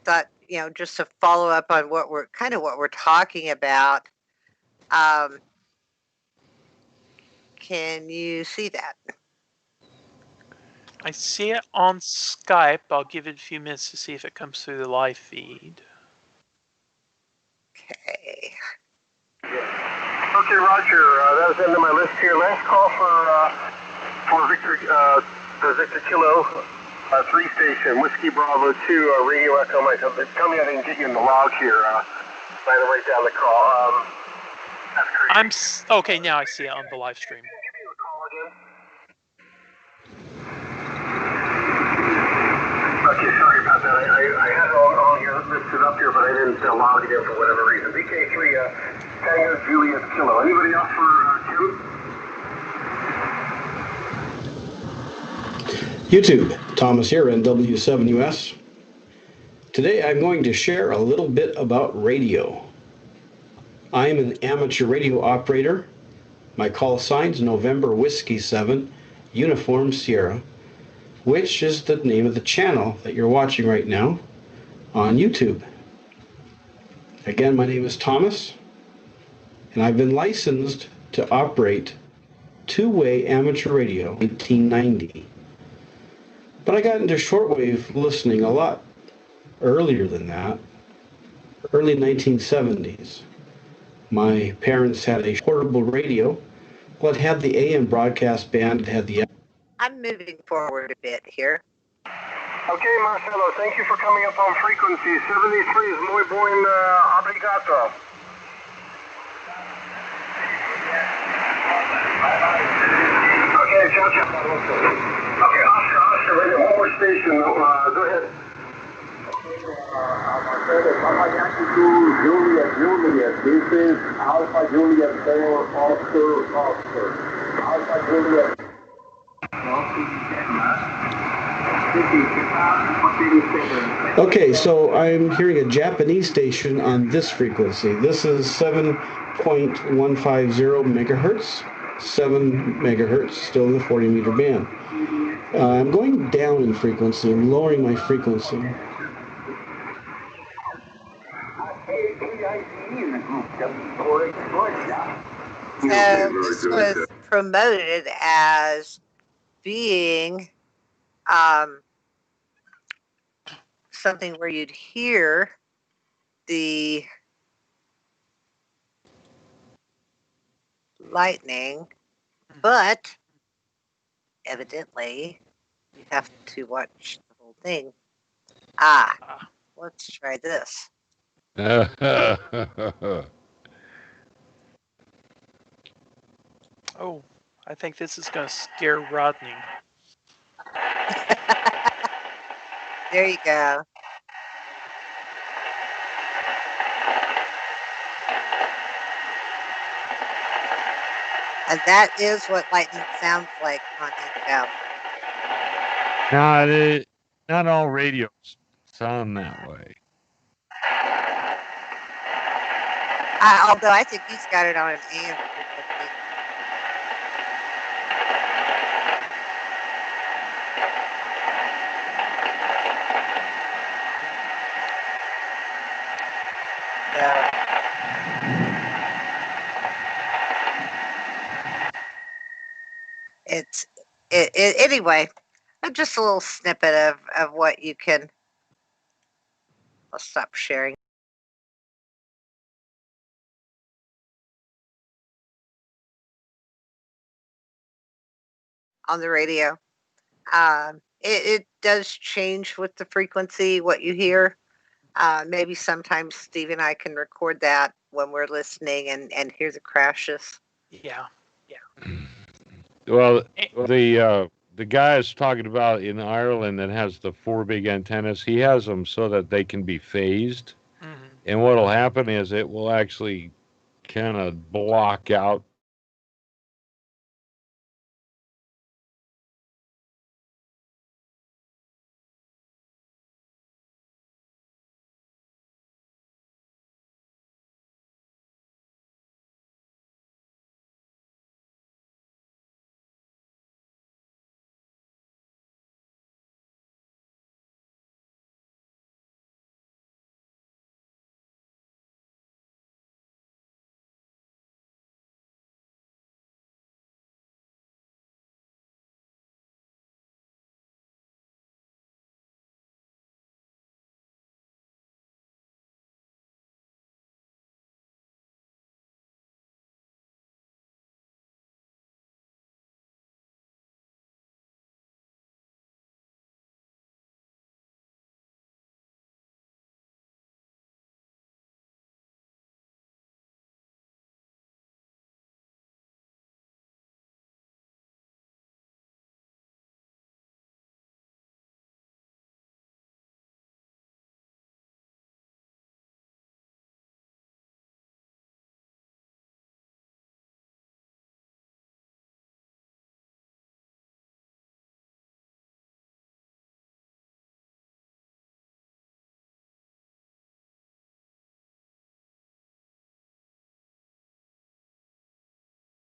thought, just to follow up on what we're talking about. Can you see that? I see it on Skype. I'll give it a few minutes to see if it comes through the live feed. Okay. Okay, Roger. That was the end of my list here. Last call for Victor, the Victor Kilo 3 station, Whiskey Bravo 2, radio echo. Tell me I didn't get you in the log here. I had to write down the call. That's crazy. Okay, now I see it on the live stream. Okay, sorry about that. I had it all here listed up here, but I didn't log it in for whatever reason. VK3, Tango Julius Kilo. Anybody else for Kim? YouTube, Thomas here, NW7US. Today I'm going to share a little bit about radio. I am an amateur radio operator. My call sign's November Whiskey 7, Uniform Sierra, which is the name of the channel that you're watching right now on YouTube. Again, my name is Thomas, and I've been licensed to operate two-way amateur radio 1990. But I got into shortwave listening a lot earlier than that, early 1970s. My parents had a portable radio. Well, it had the AM broadcast band, it had the. I'm moving forward a bit here. Okay, Marcelo, thank you for coming up on frequency. 73 is muy buen obrigado. Okay, gotcha. Okay, Oscar, wait, one more station. Go ahead. Papa Yankee 2, Juliet. This is Alpha Juliet 4, Oscar. Alpha Juliet. Okay, so I'm hearing a Japanese station on this frequency. This is 7.150 megahertz, 7 megahertz, still in the 40 meter band. I'm going down in frequency. I'm lowering my frequency. So this was promoted as being something where you'd hear the lightning, but evidently you have to watch the whole thing. Let's try this. Oh, I think this is going to scare Rodney. There you go. And that is what lightning sounds like on FM. Not all radios sound that way. Although I think he's got it on an AM frequency. It's anyway. Just a little snippet of what you can. I'll stop sharing. On the radio. It does change with the frequency, what you hear. Maybe sometimes Steve and I can record that when we're listening and hear the crashes. Yeah. Well, the guy is talking about in Ireland that has the 4 big antennas. He has them so that they can be phased. Mm-hmm. And what'll happen is it will actually kind of block out.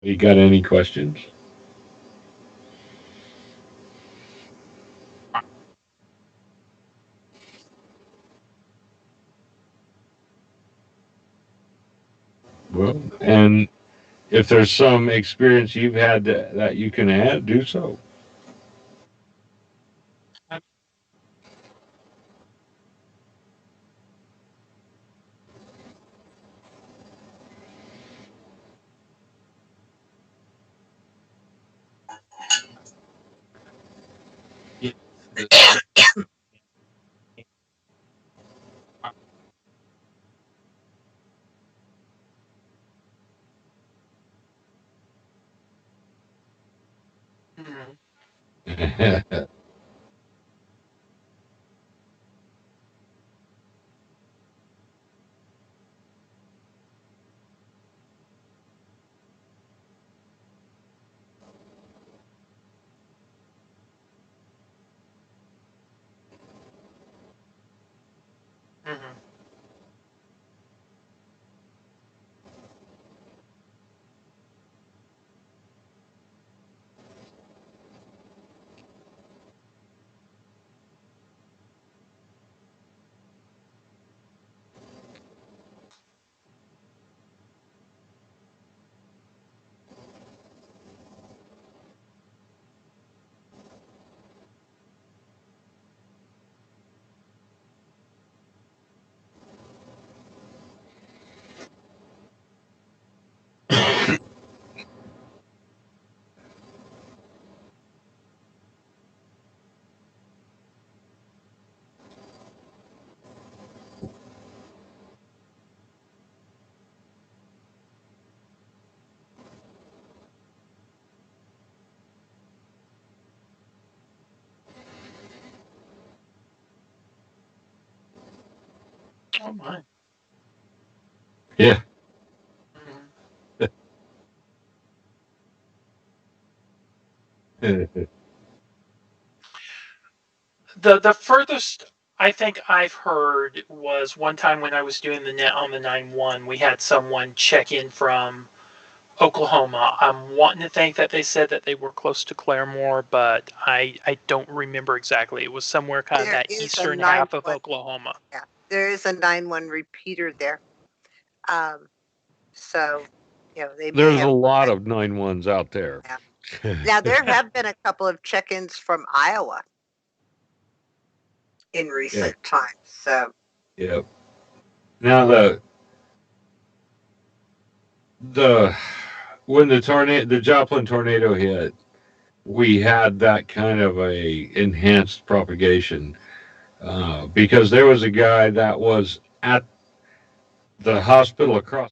You got any questions? Well, and if there's some experience you've had that you can add, do so. Mhm. Mhm. Oh my. Yeah. Mhm. The furthest I think I've heard was one time when I was doing the net on the 9-1, we had someone check in from Oklahoma. I'm wanting to think that they said that they were close to Claremore, but I don't remember exactly. It was somewhere kind of There that is a eastern nine half of one. Oklahoma. Yeah, there is a 9-1 repeater there. Um, so they may There's a have. lot of 9-1s out there. Yeah. Now there have been a couple of check-ins from Iowa in Yeah. recent times. So Yeah. Now the when the Joplin tornado hit, we had that kind of a enhanced propagation because there was a guy that was at the hospital across.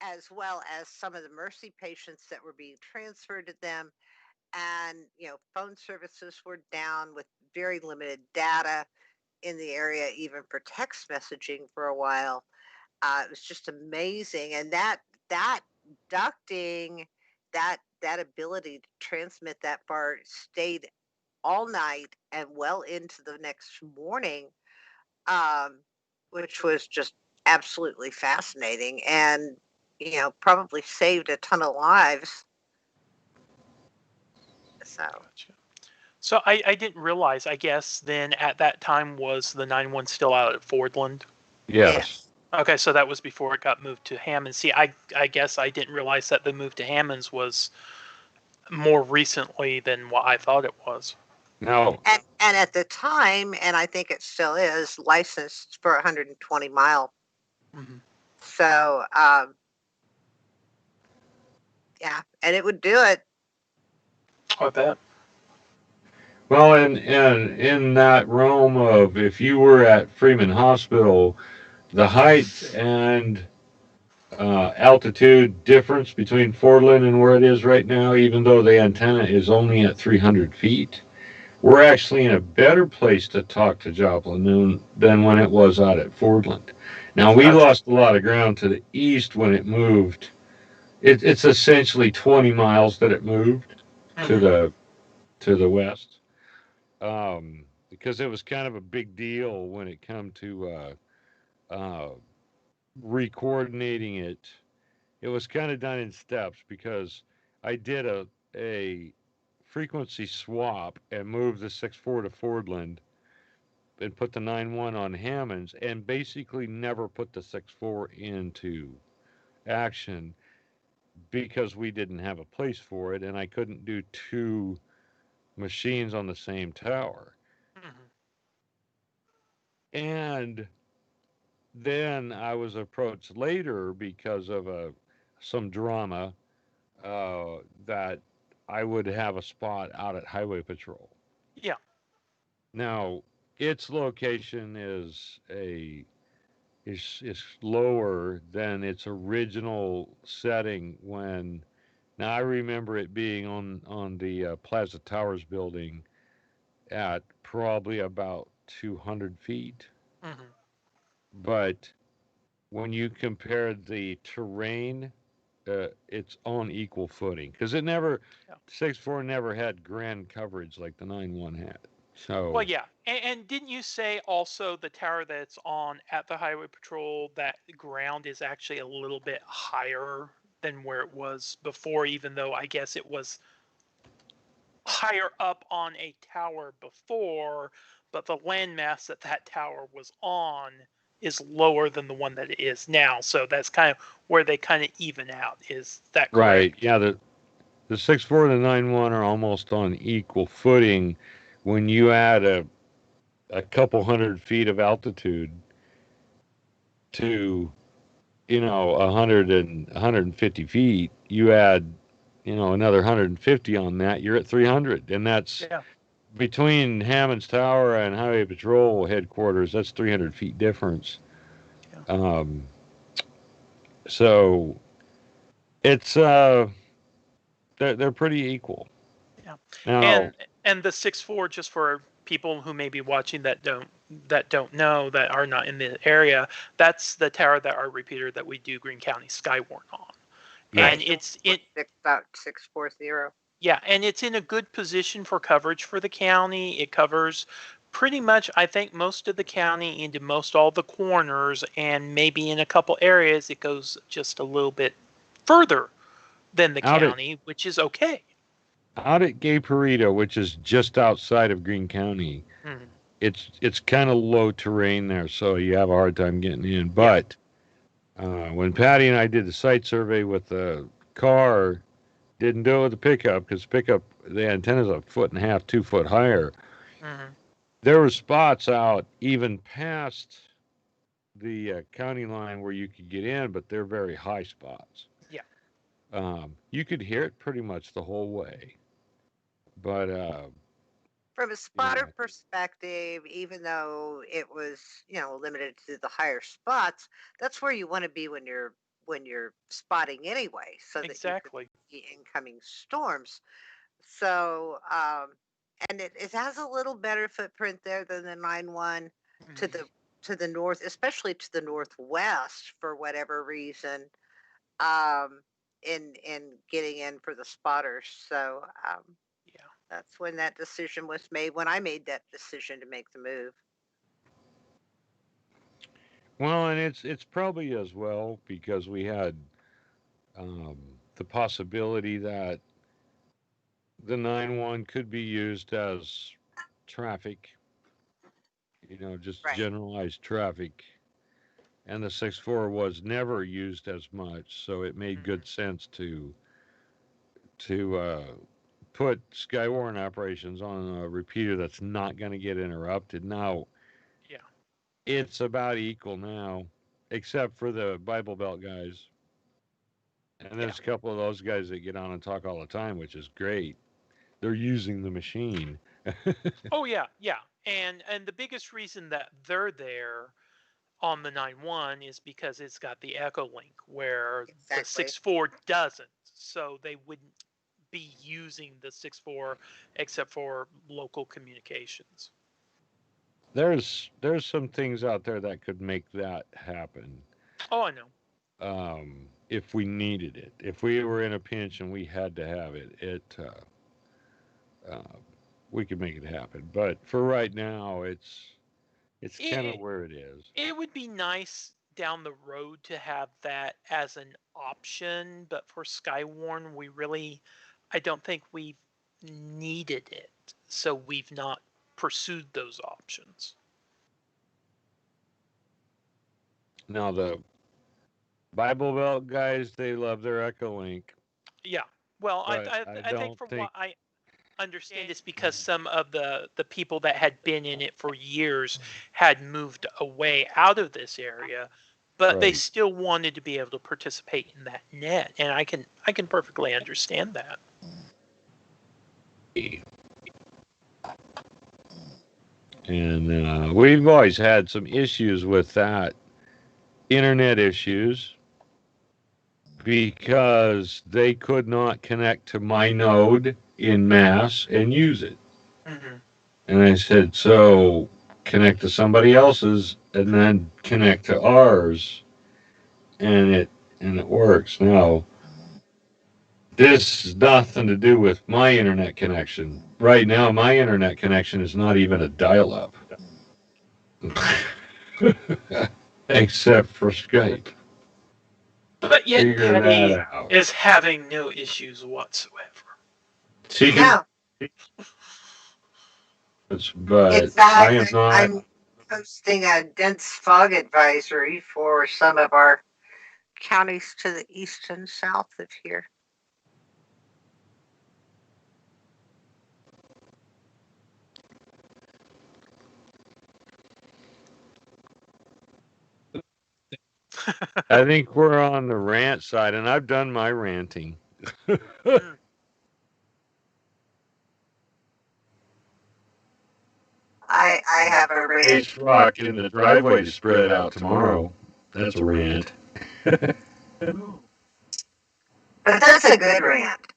as well as some of the Mercy patients that were being transferred to them, and phone services were down with very limited data in the area, even for text messaging for a while. It was just amazing, and that ducting, that ability to transmit that far stayed all night and well into the next morning, um, which was just absolutely fascinating, and probably saved a ton of lives. So Gotcha. So I didn't realize. I guess then at that time was the 9-1 still out at Fordland. Yes. yes, Okay, so that was before it got moved to Hammond. See, I guess I didn't realize that the move to Hammonds was more recently than what I thought it was. Now, and at the time, and I think it still is licensed for 120 mile. Mm-hmm. So yeah, and it would do it. I bet. well, and in that realm of if you were at Freeman Hospital, the height and altitude difference between Fordland and where it is right now, even though the antenna is only at 300 feet, we're actually in a better place to talk to Joplin than when it was out at Fordland. Now, we Okay. lost a lot of ground to the east when it moved. It's essentially 20 miles that it moved to Mm-hmm. the to the west. Um, because it was kind of a big deal when it come to uh, recoordinating it. It was kind of done in steps because I did a frequency swap and moved the 6.4 to Fordland and put the 9.1 on Hammonds and basically never put the 6.4 into action because we didn't have a place for it and I couldn't do two machines on the same tower. Mhm. And then I was approached later because of some drama that I would have a spot out at Highway Patrol. Yeah. Now, its location is lower than its original setting when. Now I remember it being on the Plaza Towers building at probably about 200 feet, Hmm. but when you compare the terrain, it's on equal footing because it never Yeah. 6.4 never had grand coverage like the 9.1 had. Well, So yeah. And didn't you say also the tower that's on at the Highway Patrol, that ground is actually a little bit higher than where it was before, even though I guess it was higher up on a tower before, but the landmass that that tower was on is lower than the one that it is now. So that's kind of where they kind of even out. Is that right, correct? yeah, the 6.4 and the 9.1 are almost on equal footing when you add a couple hundred feet of altitude to 150 feet. You add another 150 on that, you're at 300, and that's Yeah. between Hammond's Tower and Highway Patrol headquarters. That's 300 feet difference. Yeah. Um, so it's they're pretty equal Yeah. now. And the 6.4, just for people who may be watching that don't know, that are not in the area, that's the tower that our repeater that we do Green County Skywarn on. And Right. Right. it's in. 640. Yeah, and it's in a good position for coverage for the county. It covers pretty much, I think, most of the county into most all the corners, and maybe in a couple areas it goes just a little bit further than the out at county, which is okay. out at Gay Parito, which is just outside of Greene County, Mhm. it's kind of low terrain there, so you have a hard time getting in. Yeah, But when Patty and I did the site survey with the car, didn't do it with the pickup because pickup the antenna's a foot and a half, 2 foot higher. hmm, There were spots out even past the county line where you could get in, but they're very high spots. yeah, You could hear it pretty much the whole way, but From a you spotter know, perspective, even though it was, limited to the higher spots, that's where you want to be when you're spotting anyway, so that you can exactly. see incoming storms. So, and it has a little better footprint there than the 9-1 to Mhm. the north, especially to the northwest for whatever reason, um, in getting in for the spotters. So, Yeah, that's when that decision was made, when I made that decision to make the move. well, and it's probably as well because we had um, the possibility that the 9.1 could be used as traffic, just Right. generalized traffic, and the 6.4 was never used as much, so it made hmm, good sense to put Skywarn operations on a repeater that's not going to get interrupted. Now yeah, it's about equal now, except for the Bible Belt guys, and yeah. there's a couple of those guys that get on and talk all the time, which is great. They're using the machine. Oh yeah, yeah. And the biggest reason that they're there on the 9.1 is because it's got the Echo Link where the Exactly. 6.4 doesn't. So they wouldn't be using the 6.4 except for local communications. There's some things out there that could make that happen Oh, I know. if we needed it. If we were in a pinch and we had to have it, uh, we could make it happen. But for right now, it's kind of It, where it is. it would be nice down the road to have that as an option, but for Skywarn, I don't think we've needed it, so we've not pursued those options. Now the Bible Belt guys, they love their Echolink, Yeah. Well, but I I think don't from think what I understand, it's because some of the people that had been in it for years had moved away out of this area, but they right. still wanted to be able to participate in that net, and I can perfectly understand that. And we've always had some issues with that, internet issues, because they could not connect to my node in mass and use it. Mm-hmm. And I said, so connect to somebody else's and then connect to ours, and it works. Now, this has nothing to do with my internet connection. Right now, my internet connection is not even a dial-up, except for Skype. But yet Figure that Patty out. is having no issues whatsoever. She can, No, in but I fact, am not. I'm posting a dense fog advisory for some of our counties to the east and south of here. I think we're on the rant side, and I've done my ranting. Mm. I have a rant, Ace rock in the driveway to spread out tomorrow. That's a rant. but that's a good rant.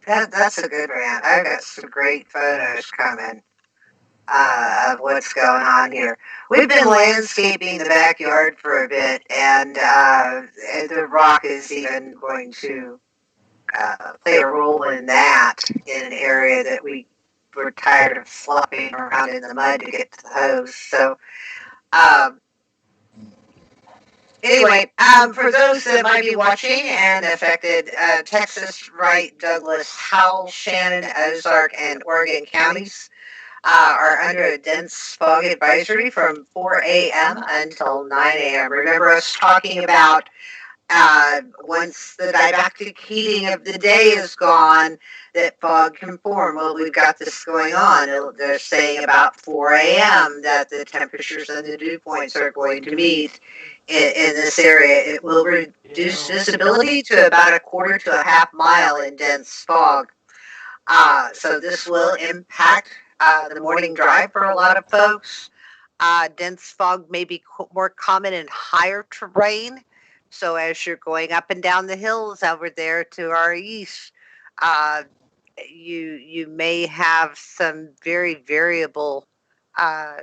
That's a good rant. I got some great photos coming of what's going on here. We've been landscaping the backyard for a bit, and the rock is even going to play a role in that in an area that we're tired of flopping around in the mud to get to the hose. So, um, anyway, for those that might be watching and affected, Texas, Wright, Douglas, Howell, Shannon, Ozark, and Oregon counties are under a dense fog advisory from 4 a.m. until 9 a.m. Remember us talking about once the didactic heating of the day is gone, that fog can form. Well, we've got this going on. They're saying about 4 a.m. that the temperatures and the dew points are going to meet in this area. It will reduce visibility to about a quarter to a half mile in dense fog. So this will impact the morning drive for a lot of folks. Dense fog may be more common in higher terrain. So as you're going up and down the hills over there to our east, uh, you may have some very variable uh,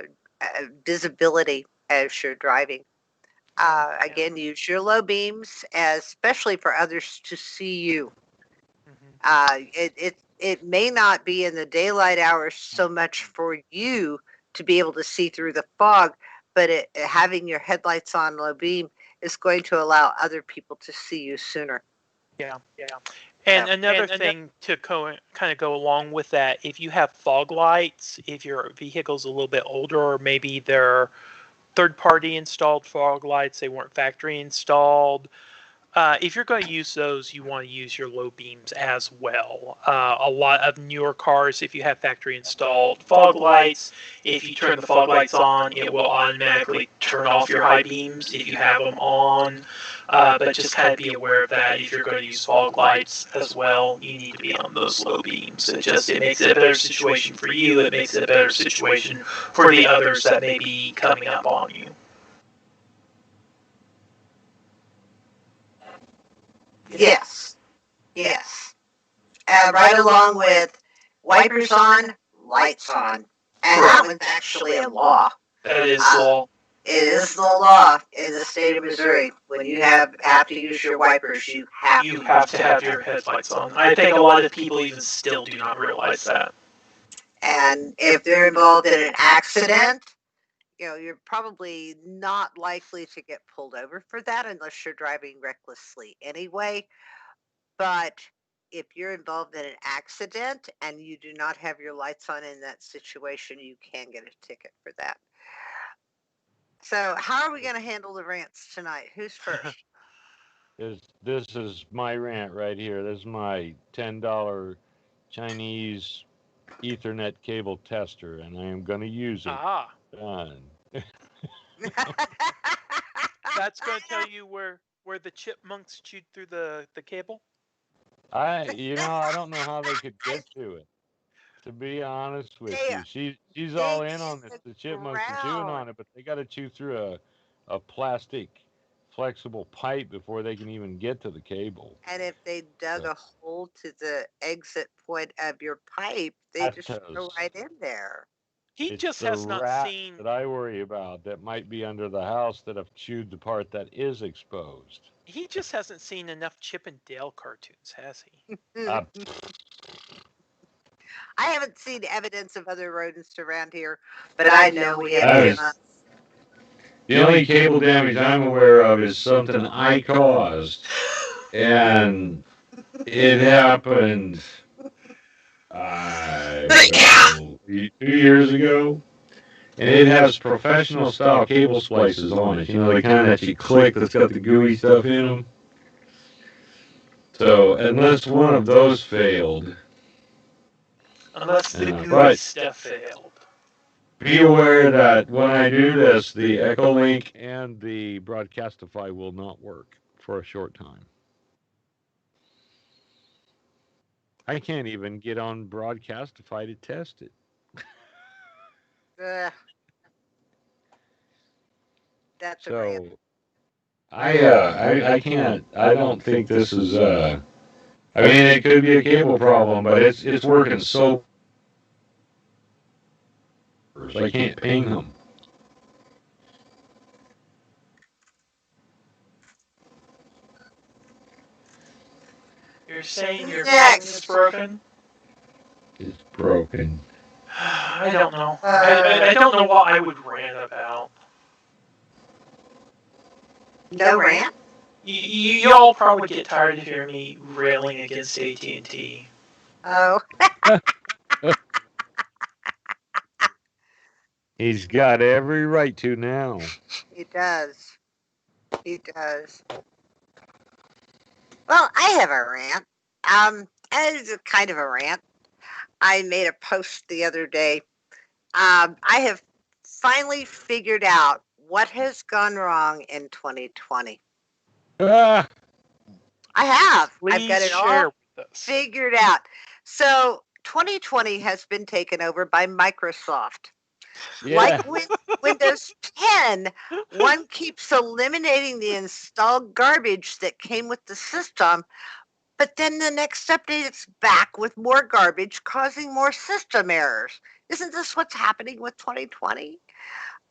visibility as you're driving. Again, use your low beams, especially for others to see you. It may not be in the daylight hours so much for you to be able to see through the fog, but having your headlights on low beam is going to allow other people to see you sooner. Yeah. And another thing to kind of go along with that, if you have fog lights, if your vehicle's a little bit older, or maybe they're third-party installed fog lights, they weren't factory installed. If you're going to use those, you want to use your low beams as well. A lot of newer cars, if you have factory installed fog lights, if you turn the fog lights on, it will automatically turn off your high beams if you have them on. But just kind of be aware of that. If you're going to use fog lights as well, you need to be on those low beams. It makes it a better situation for you. It makes it a better situation for the others that may be coming up on you. Yes, yes. Right along with wipers on, lights on. And that one's actually a law. That is law. It is the law in the state of Missouri. When you have to use your wipers, you have You have to have your headlights on. I think a lot of people even still do not realize that. And if they're involved in an accident, you're probably not likely to get pulled over for that unless you're driving recklessly anyway. But if you're involved in an accident and you do not have your lights on in that situation, you can get a ticket for that. So, how are we going to handle the rants tonight? Who's first? This is my rant right here. This is my $10 Chinese Ethernet cable tester, and I am going to use it. Ah, Done. that's going to tell you where the chipmunks chewed through the cable. I don't know how they could get to it. To be honest with They you, she's all dig in on in this. the The chipmunks are chewing ground. on it, but they got to chew through a plastic flexible pipe before they can even get to the cable. And if they dug So a hole to the exit point of your pipe, they just go Atos. right in there. He It's just the has not rats seen. that I worry about that might be under the house that have chewed the part that is exposed. He just hasn't seen enough Chip and Dale cartoons, has he? Uh, I haven't seen evidence of other rodents around here, but I know we have that is chipmunks. the only cable damage I'm aware of is something I caused, and it happened. I don't know, 2 years ago, and it has professional style cable splices on it. You know, the kind that you click that's got the gooey stuff in them. So unless one of those failed, Unless the gooey but stuff failed. be aware that when I do this, the Echo Link and the Broadcastify will not work for a short time. I can't even get on Broadcastify to test it. Ugh, that's a rant. So I can't. I don't think this is. I mean, it could be a cable problem, but it's working so. I can't ping them. You're saying your phone is Next. broken? It's broken. I don't know. I don't know what I would rant about. No rant? Y'all probably get tired of hearing me railing against AT&T. Oh, He's got every right to now. he does. He does. Well, I have a rant. It's a kind of a rant. I made a post the other day. I have finally figured out what has gone wrong in 2020. Ah, I have. I've Please got it all share with us. figured out. So 2020 has been taken over by Microsoft. yeah. Like Windows 10, one keeps eliminating the installed garbage that came with the system, but then the next update it's back with more garbage, causing more system errors. Isn't this what's happening with 2020?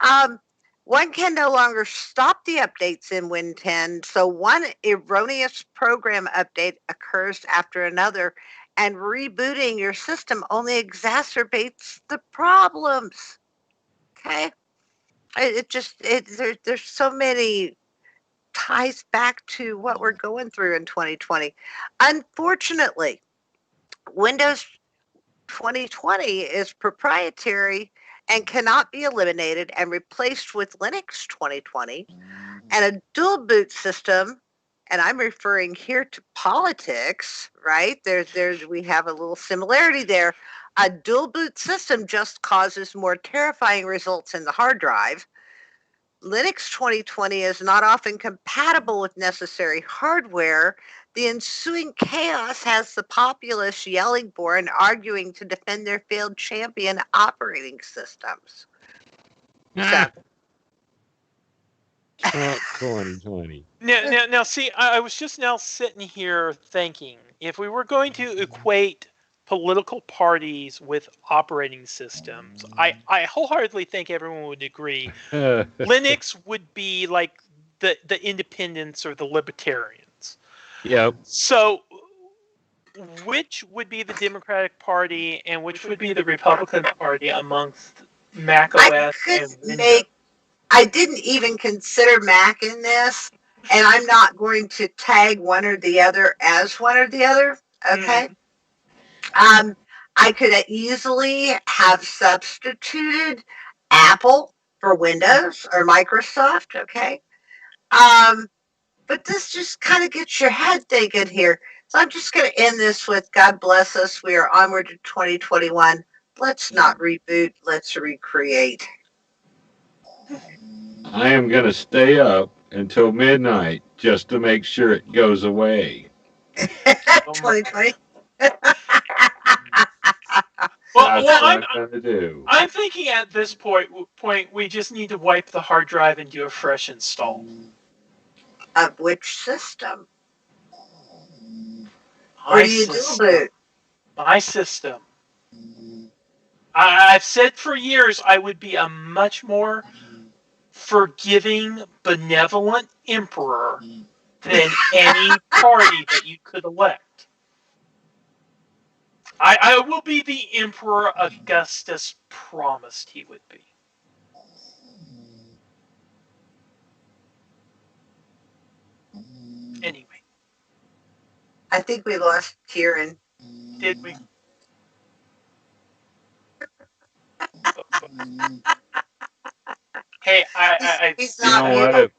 Um, One can no longer stop the updates in Win 10, so one erroneous program update occurs after another, and rebooting your system only exacerbates the problems. Okay, there's so many ties back to what we're going through in 2020. Unfortunately, Windows 2020 is proprietary and cannot be eliminated and replaced with Linux 2020 and a dual boot system. And I'm referring here to politics, right? We have a little similarity there. A dual boot system just causes more terrifying results in the hard drive. Linux 2020 is not often compatible with necessary hardware. The ensuing chaos has the populace yelling for and arguing to defend their failed champion operating systems. So, Trump 2020. Now, see, I was just now sitting here thinking if we were going to equate political parties with operating systems, I wholeheartedly think everyone would agree Linux would be like the independents or the libertarians. Yep. So which would be the Democratic Party and which would be the Republican Party amongst Mac I OS and couldn't Windows? make, I didn't even consider Mac in this, and I'm not going to tag one or the other as one or the other. Okay. Um, I could easily have substituted Apple for Windows or Microsoft. Okay. Um, but this just kind of gets your head thinking here. So I'm just going to end this with God bless us. We are onward to 2021. Let's not reboot. Let's recreate. I am going to stay up until midnight just to make sure it goes away. 2020. Well, That's what I'm going to do. I'm thinking at this point we just need to wipe the hard drive and do a fresh install. Of which system? Or My do you dual system. boot? My system. I've said for years I would be a much more forgiving, benevolent emperor than any party that you could elect. I will be the emperor Augustus promised he would be. Anyway, I think we lost Kieran. did we? Hey, He's You not know muted. what?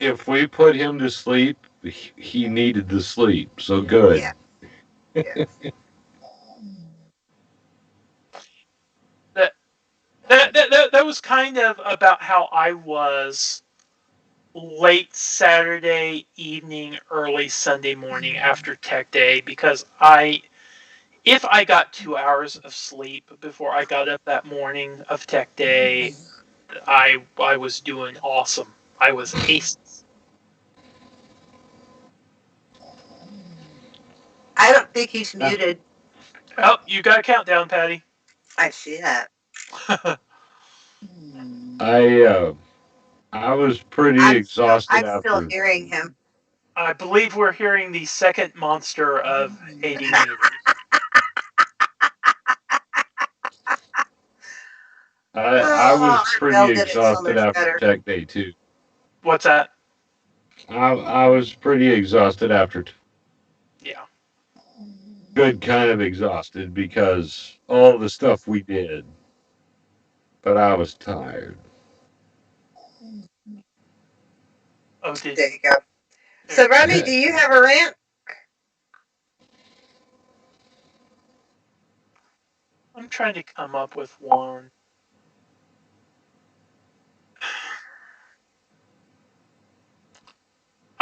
If we put him to sleep, he needed the sleep. So good. Yeah. Yeah. That was kind of about how I was late Saturday evening, early Sunday morning after Tech Day, because if I got 2 hours of sleep before I got up that morning of Tech Day, I was doing awesome. I was aces. I don't think he's muted. Oh, you got a countdown, Patty. I see that. I I was pretty exhausted I'm still after. hearing him. I believe we're hearing the second monster of 80 meters. I was Oh, pretty Bell did it so exhausted much after better. Tech Day too. What's that? I was pretty exhausted after. Yeah. Good kind of exhausted because all the stuff we did, but I was tired. Oh, did There you go. So, Robbie, do you have a rant? I'm trying to come up with one.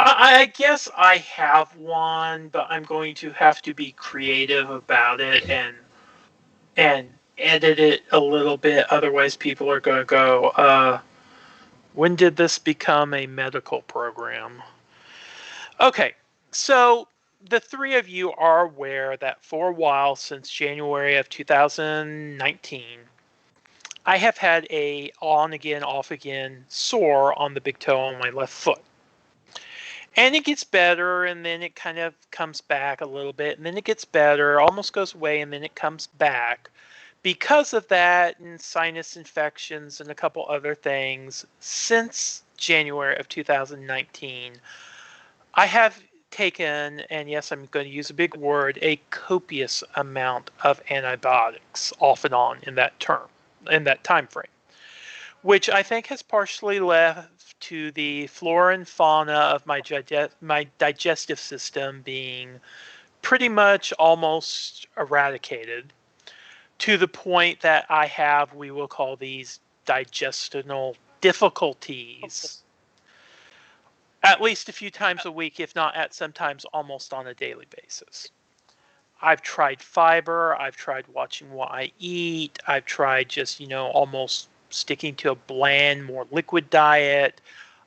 I guess I have one, but I'm going to have to be creative about it and edit it a little bit. Otherwise, people are going to go, when did this become a medical program? Okay, so the three of you are aware that for a while, since January of 2019, I have had a on again, off again sore on the big toe on my left foot. And it gets better, and then it kind of comes back a little bit, and then it gets better, almost goes away, and then it comes back. Because of that, and sinus infections and a couple other things, since January of 2019, I have taken, and yes, I'm going to use a big word, a copious amount of antibiotics off and on in that time frame, which I think has partially left to the flora and fauna of my digestive system being pretty much almost eradicated, to the point that I have, we will call these digestional difficulties at least a few times a week, if not at sometimes almost on a daily basis. I've tried fiber. I've tried watching what I eat. I've tried just, almost sticking to a bland, more liquid diet.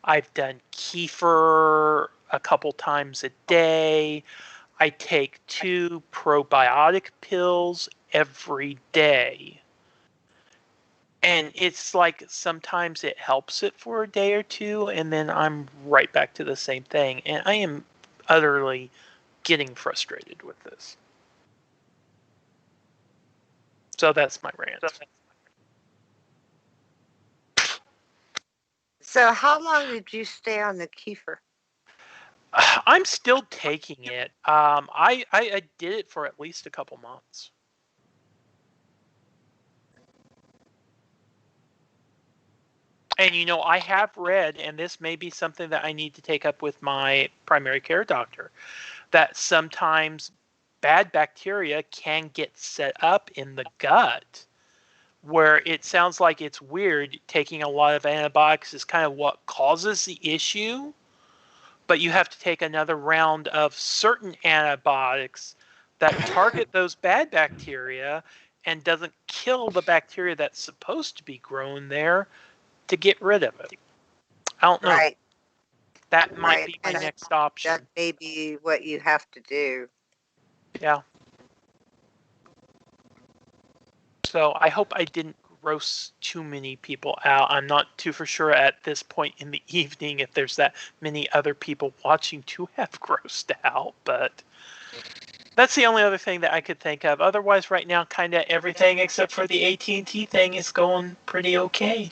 I've done kefir a couple times a day. I take 2 probiotic pills every day. And it's like sometimes it helps it for a day or two, and then I'm right back to the same thing. And I am utterly getting frustrated with this. So that's my rant. So how long did you stay on the kefir? I'm still taking it. I did it for at least a couple months. And I have read, and this may be something that I need to take up with my primary care doctor, that sometimes bad bacteria can get set up in the gut, where it sounds like it's weird. Taking a lot of antibiotics is kind of what causes the issue, but you have to take another round of certain antibiotics that target those bad bacteria and doesn't kill the bacteria that's supposed to be grown there to get rid of it. I don't know. Right, That might right. be my And next that option. may be what you have to do. Yeah. So I hope I didn't gross too many people out. I'm not too for sure at this point in the evening if there's that many other people watching to have grossed out, but that's the only other thing that I could think of. Otherwise, right now, kind of everything except for the AT&T thing is going pretty okay.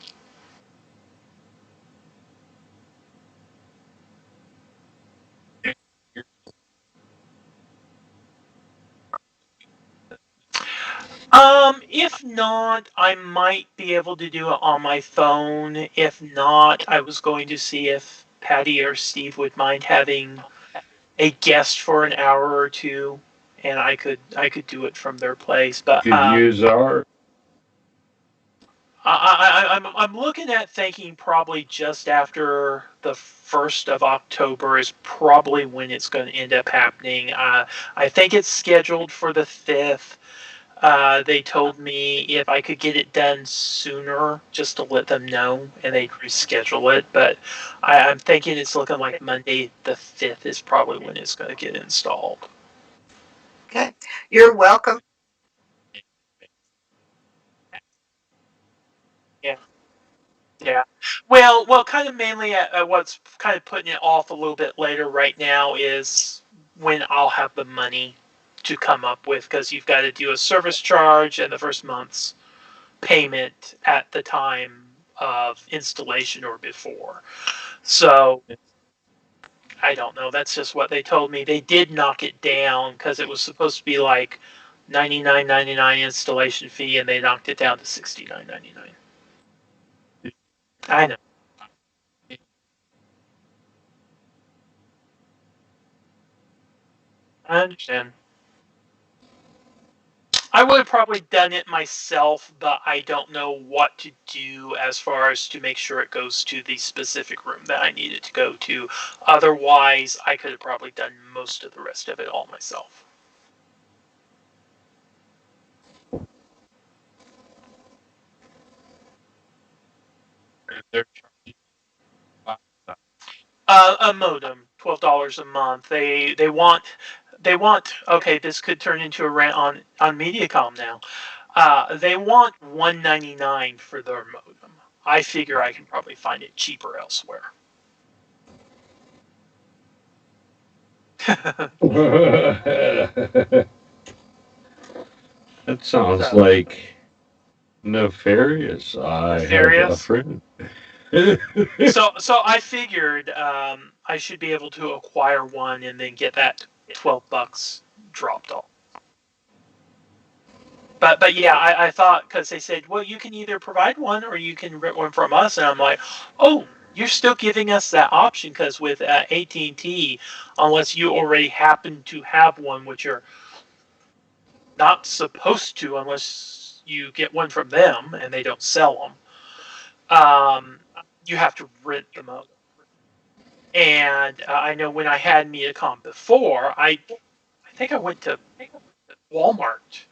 If not, I might be able to do it on my phone. If not, I was going to see if Patty or Steve would mind having a guest for an hour or two, and I could do it from their place. But Could use our. I'm looking at thinking probably just after the 1st of October is probably when it's going to end up happening. I think it's scheduled for the 5th. They told me if I could get it done sooner, just to let them know, and they'd reschedule it. But I'm thinking it's looking like Monday the 5th is probably when it's going to get installed. Okay. You're welcome. Yeah. Yeah. Well, kind of mainly what's kind of putting it off a little bit later right now is when I'll have the money to come up with, because you've got to do a service charge and the first month's payment at the time of installation or before. So I don't know. That's just what they told me. They did knock it down because it was supposed to be like $99.99 installation fee, and they knocked it down to $69.99. I know. I understand. I would have probably done it myself, but I don't know what to do as far as to make sure it goes to the specific room that I need it to go to. Otherwise, I could have probably done most of the rest of it all myself. They're A modem, $12 a month. They want. Okay, this could turn into a rant on MediaCom now. They want $199 for their modem. I figure I can probably find it cheaper elsewhere. that sounds So, like nefarious. I have a nefarious. friend. So I figured I should be able to acquire one and then get that $12 dropped off. But yeah, I thought, because they said, well, you can either provide one or you can rent one from us, and I'm like, oh, you're still giving us that option, because with AT&T, unless you already happen to have one, which you're not supposed to unless you get one from them and they don't sell them, you have to rent them out. And I know when I had Mediacom before, I think I went to Walmart.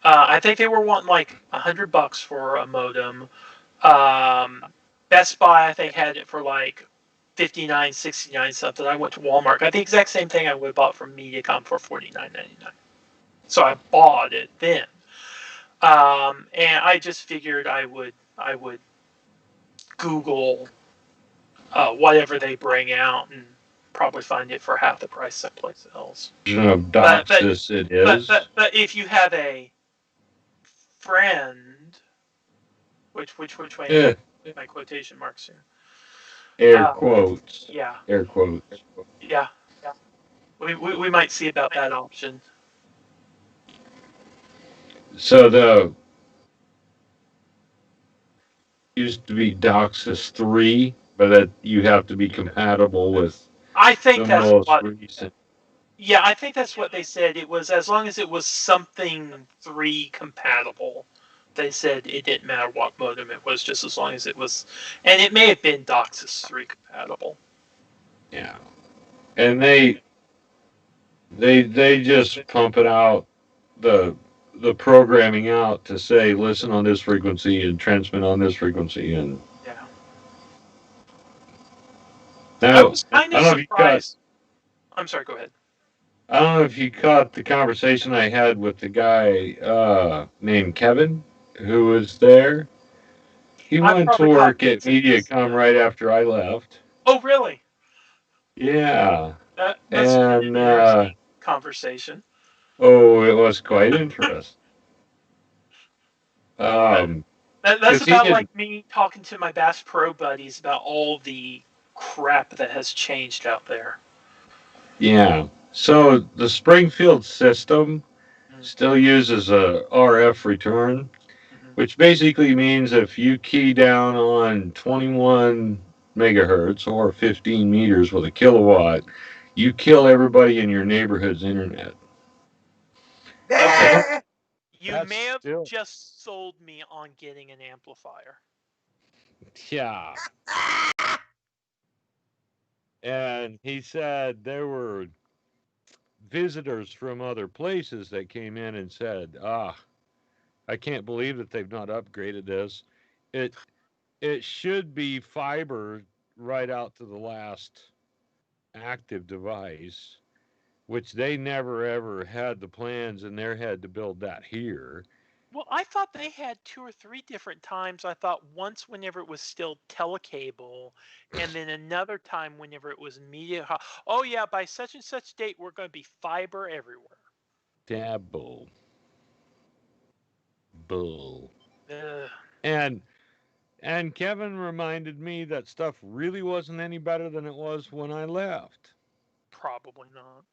I think they were wanting like $100 for a modem. Um, Best Buy, I think, had it for like $59, $69 something. I went to Walmart, got the exact same thing I would have bought from MediaCom for $49.99. So I bought it then. And I just figured I would Google whatever they bring out and probably find it for half the price someplace else. Of But but Doxus it but is. but but if you have a friend, which way am I? Eh, My quotation marks here. air Uh, quotes. yeah, Air quotes. yeah. We might see about that option. So the used to be Doxus 3, but that you have to be compatible with I think the that's most what. recent. Yeah, I think that's what they said. It was as long as it was something 3 compatible. They said it didn't matter what modem it was, just as long as it was, and it may have been DOCSIS 3 compatible. Yeah. And they just pump it out the programming out to say listen on this frequency and transmit on this frequency. And Yeah, I now was kind I of don't know if you got surprised. I'm sorry. Go ahead. I don't know if you caught the conversation I had with the guy named Kevin who was there. He I went to probably caught work at bits and pieces. MediaCom right after I left. Oh, really? Yeah. That must have been And an interesting conversation. oh, it was quite interesting. That, Um, that's because he about didn't. like me talking to my Bass Pro buddies about all the crap that has changed out there. Yeah. So the Springfield system still uses a RF return, Mm-hmm. which basically means if you key down on 21 megahertz or 15 meters with a kilowatt, you kill everybody in your neighborhood's internet. Okay, And you that's may have still, just sold me on getting an amplifier. yeah. And he said there were visitors from other places that came in and said, I can't believe that they've not upgraded this. It it should be fiber right out to the last active device, which they never ever had the plans in their head to build that here. Well, I thought they had 2 or 3 different times. I thought once whenever it was still telecable, and then another time whenever it was media. Oh yeah, by such and such date we're going to be fiber everywhere. Dabble. Bull. Ugh, And Kevin reminded me that stuff really wasn't any better than it was when I left. probably not.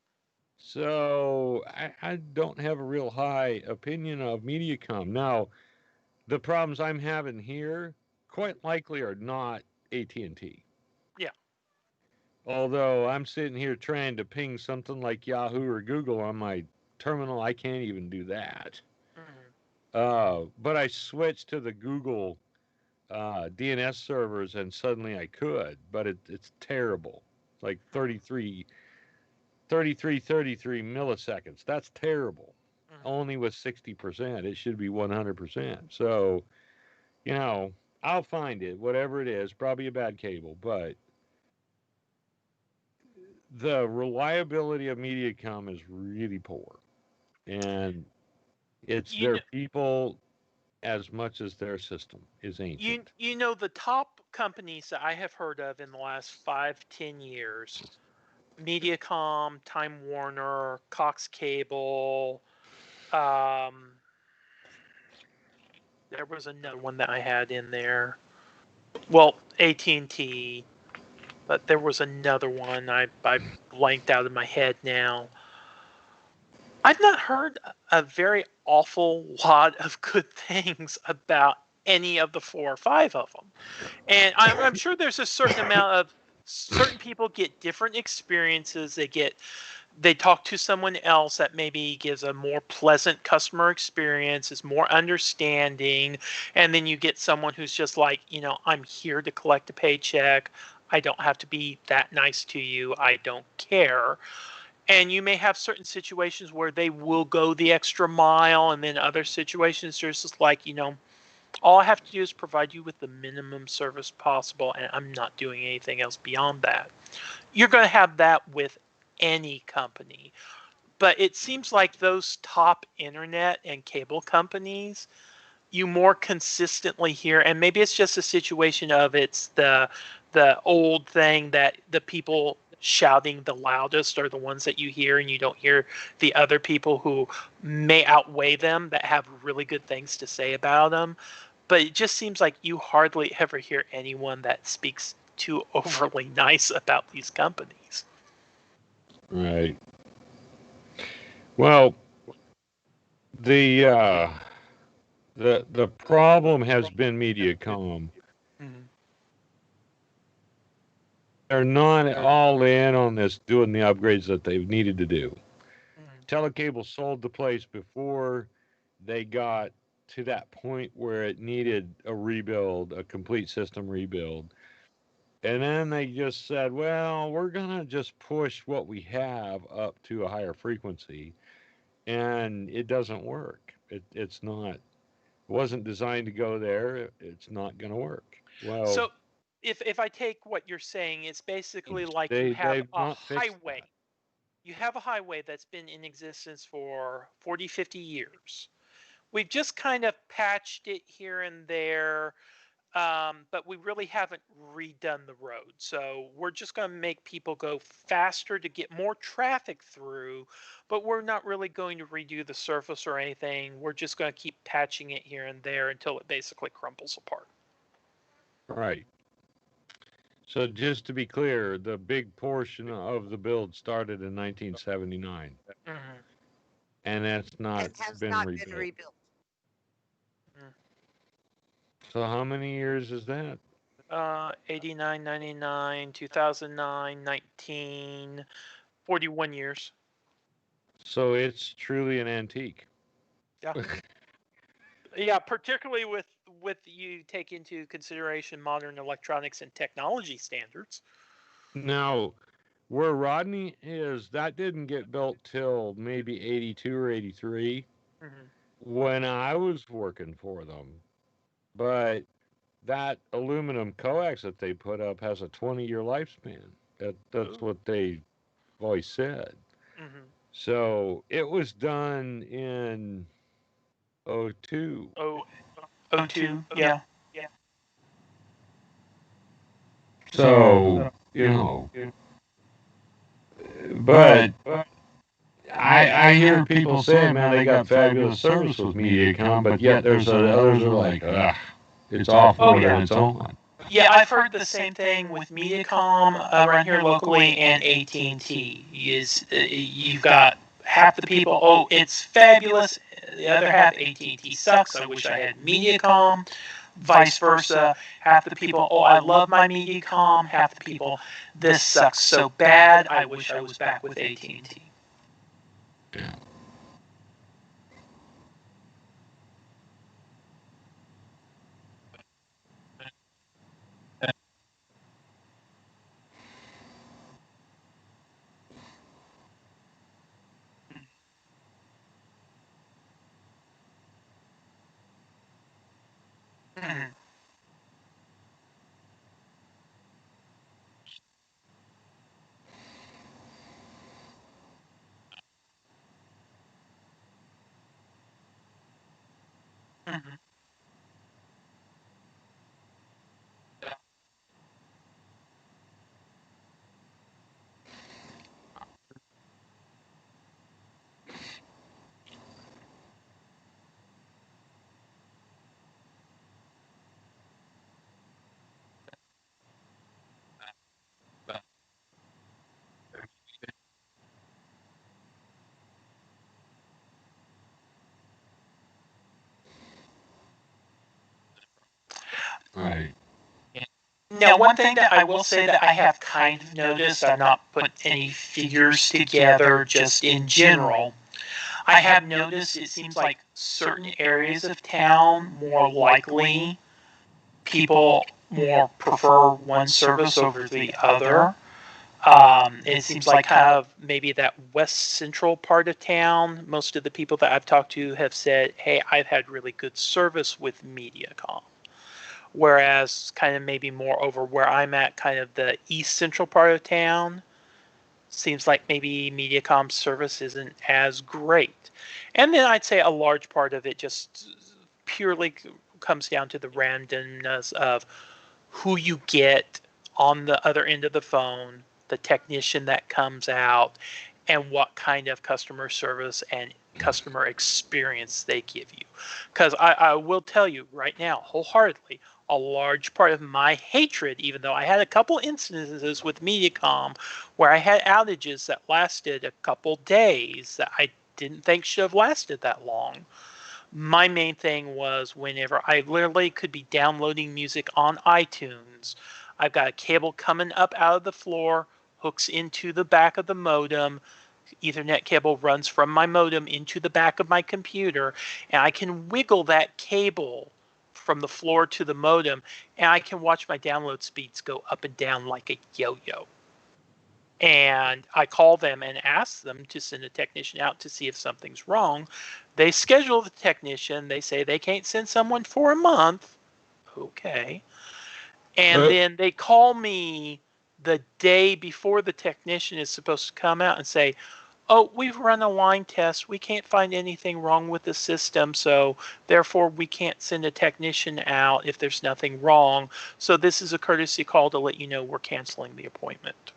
So I don't have a real high opinion of Mediacom. Now, the problems I'm having here quite likely are not AT&T. Yeah. Although I'm sitting here trying to ping something like Yahoo or Google on my terminal, I can't even do that. Mm-hmm. But I switched to the Google DNS servers and suddenly I could, but it's terrible. Like 33 milliseconds. That's terrible. Mm-hmm. Only with 60%. It should be 100%. So, you know, I'll find it, whatever it is, probably a bad cable, but the reliability of Mediacom is really poor. And it's You their know, people as much as their system is ancient. you know the top companies that I have heard of in the last 5-10 years: MediaCom, Time Warner, Cox Cable. Um, there was another one that I had in there. Well, AT&T, but there was another one I blanked out of my head now. I've not heard a very awful lot of good things about any of the 4 or 5 of them. And I'm sure there's a certain amount of certain people get different experiences. They talk to someone else that maybe gives a more pleasant customer experience, is more understanding, and then you get someone who's just like, I'm here to collect a paycheck. I don't have to be that nice to you. I don't care. And you may have certain situations where they will go the extra mile, and then other situations there's just like, All I have to do is provide you with the minimum service possible, and I'm not doing anything else beyond that. You're going to have that with any company. But it seems like those top internet and cable companies, you more consistently hear, and maybe it's just a situation of it's the old thing that the people shouting the loudest are the ones that you hear, and you don't hear the other people who may outweigh them that have really good things to say about them. But it just seems like you hardly ever hear anyone that speaks too overly nice about these companies. Right. Well, the the problem has been Mediacom. Mm-hmm. They're not all in on this doing the upgrades that they've needed to do. Mm-hmm. Telecable sold the place before they got to that point where it needed a rebuild, a complete system rebuild. And then they just said, well, we're going to just push what we have up to a higher frequency. And it doesn't work. It's not, it wasn't designed to go there. It's not going to work. Well, So if I take what you're saying, it's basically like they've not fixed that. you have a highway that's been in existence for 40, 50 years. We've just kind of patched it here and there, but we really haven't redone the road. So we're just going to make people go faster to get more traffic through, but we're not really going to redo the surface or anything. We're just going to keep patching it here and there until it basically crumples apart. Right. So just to be clear, the big portion of the build started in 1979, Mm-hmm. and that's not It has been not been rebuilt. rebuilt. So how many years is that? 89, 99, 2009, 19, 41 years. So it's truly an antique. Yeah. Yeah, particularly with you take into consideration modern electronics and technology standards. Now, where Rodney is, that didn't get built till maybe 82 or 83 Mm-hmm. when I was working for them. But that aluminum coax that they put up has a 20-year lifespan. That's Ooh. what they always said. Mm-hmm. So it was done in '02. Oh, O2. Yeah. So, but I hear people say, man, they got fabulous service with MediaCom, but yet there's others are like, ugh, it's off Oh, road yeah. on its own. Yeah, I've heard the same thing with Mediacom around here locally and AT&T. Is you've got half the people, oh, it's fabulous. The other half, AT&T sucks. I wish I had Mediacom. Vice versa. Half the people, oh, I love my Mediacom. Half the people, this sucks so bad. I wish I was back with AT&T. Yeah. Mhm. Mhm. Right. Now, one thing that I will say that I have kind of noticed, I've not put any figures together, just in general, I have noticed it seems like certain areas of town more likely people more prefer one service over the other. It seems like kind of maybe that west central part of town. Most of the people that I've talked to have said, "Hey, I've had really good service with MediaCom." Whereas, kind of maybe more over where I'm at, kind of the east central part of town, seems like maybe MediaCom's service isn't as great. And then I'd say a large part of it just purely comes down to the randomness of who you get on the other end of the phone, the technician that comes out, and what kind of customer service and customer experience they give you. Because I will tell you right now, wholeheartedly, a large part of my hatred, even though I had a couple instances with Mediacom where I had outages that lasted a couple days that I didn't think should have lasted that long. My main thing was whenever I literally could be downloading music on iTunes, I've got a cable coming up out of the floor, hooks into the back of the modem. Ethernet cable runs from my modem into the back of my computer, and I can wiggle that cable from the floor to the modem, and I can watch my download speeds go up and down like a yo-yo. And I call them and ask them to send a technician out to see if something's wrong. They schedule the technician. They say they can't send someone for a month. Okay. And then they call me the day before the technician is supposed to come out and say, "Oh, we've run a line test. We can't find anything wrong with the system. So therefore, we can't send a technician out if there's nothing wrong. So this is a courtesy call to let you know we're canceling the appointment."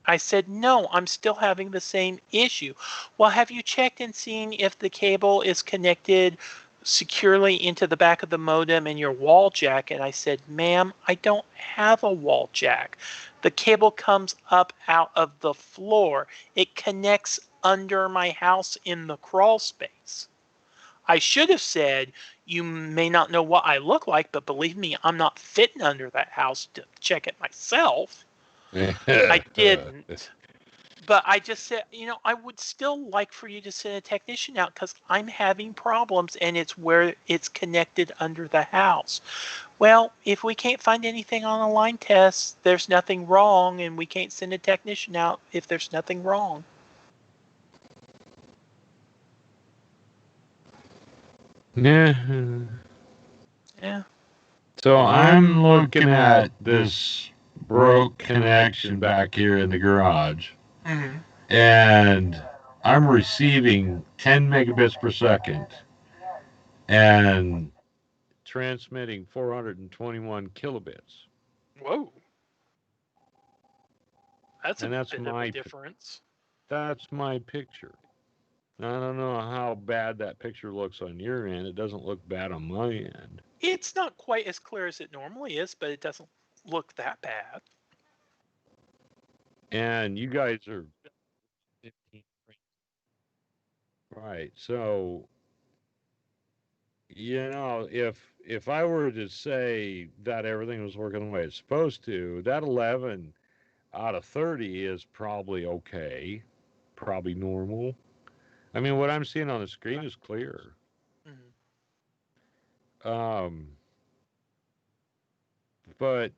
I said, "No, I'm still having the same issue." "Well, have you checked and seen if the cable is connected securely into the back of the modem and your wall jack?" And I said, "Ma'am, I don't have a wall jack. The cable comes up out of the floor. It connects under my house in the crawl space." I should have said, "You may not know what I look like, but believe me, I'm not fitting under that house to check it myself." I didn't. But I just said, I would still like for you to send a technician out because I'm having problems and it's where it's connected under the house. "Well, if we can't find anything on a line test, there's nothing wrong, and we can't send a technician out if there's nothing wrong." Yeah. Yeah. So I'm looking at this broke connection back here in the garage, Mm-hmm. and I'm receiving 10 megabits per second and transmitting 421 kilobits. Whoa. That's a And bit of a difference. that's my picture. I don't know how bad that picture looks on your end. It doesn't look bad on my end. It's not quite as clear as it normally is, but it doesn't look that bad. And you guys are 15 right. So, if I were to say that everything was working the way it's supposed to, that 11 out of 30 is probably okay, probably normal. I mean, what I'm seeing on the screen is clear. Mm-hmm. Um, but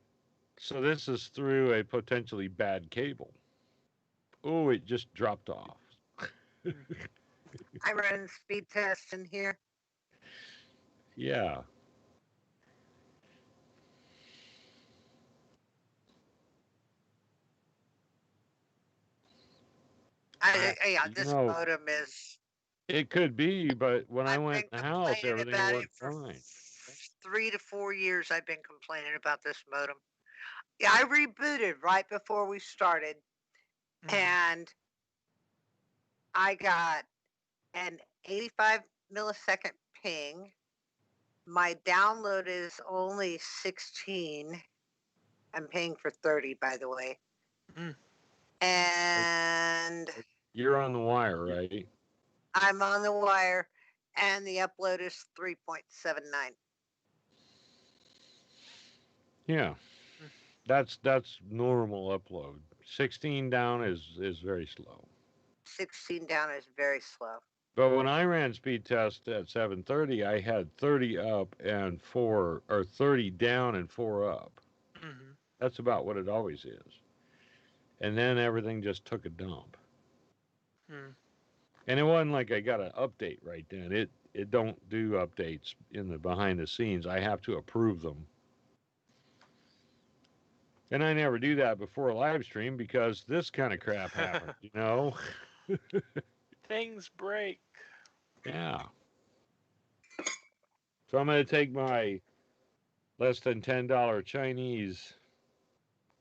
so this is through a potentially bad cable. Oh, it just dropped off. I run speed tests in here. Yeah. Yeah, You this know, modem is. it could be, but when I I've went been in the house, complaining everything about it worked for fine. 3 to 4 years. I've been complaining about this modem. Yeah, I rebooted right before we started, Mm-hmm. and I got an 85 millisecond ping. My download is only 16. I'm paying for 30, by the way. Mm. And You're on the wire, right? I'm on the wire, and the upload is 3.79. Yeah. Mm. That's normal upload. 16 down is very slow. 16 down is very slow. But when I ran speed test at 730, I had 30 up and 4 or 30 down and 4 up. Mm-hmm. That's about what it always is. and then everything just took a dump. Hmm. And it wasn't like I got an update right then. It don't do updates in the behind the scenes. I have to approve them. And I never do that before a live stream because this kind of crap happens, you know? Things break. Yeah. So I'm going to take my less than $10 Chinese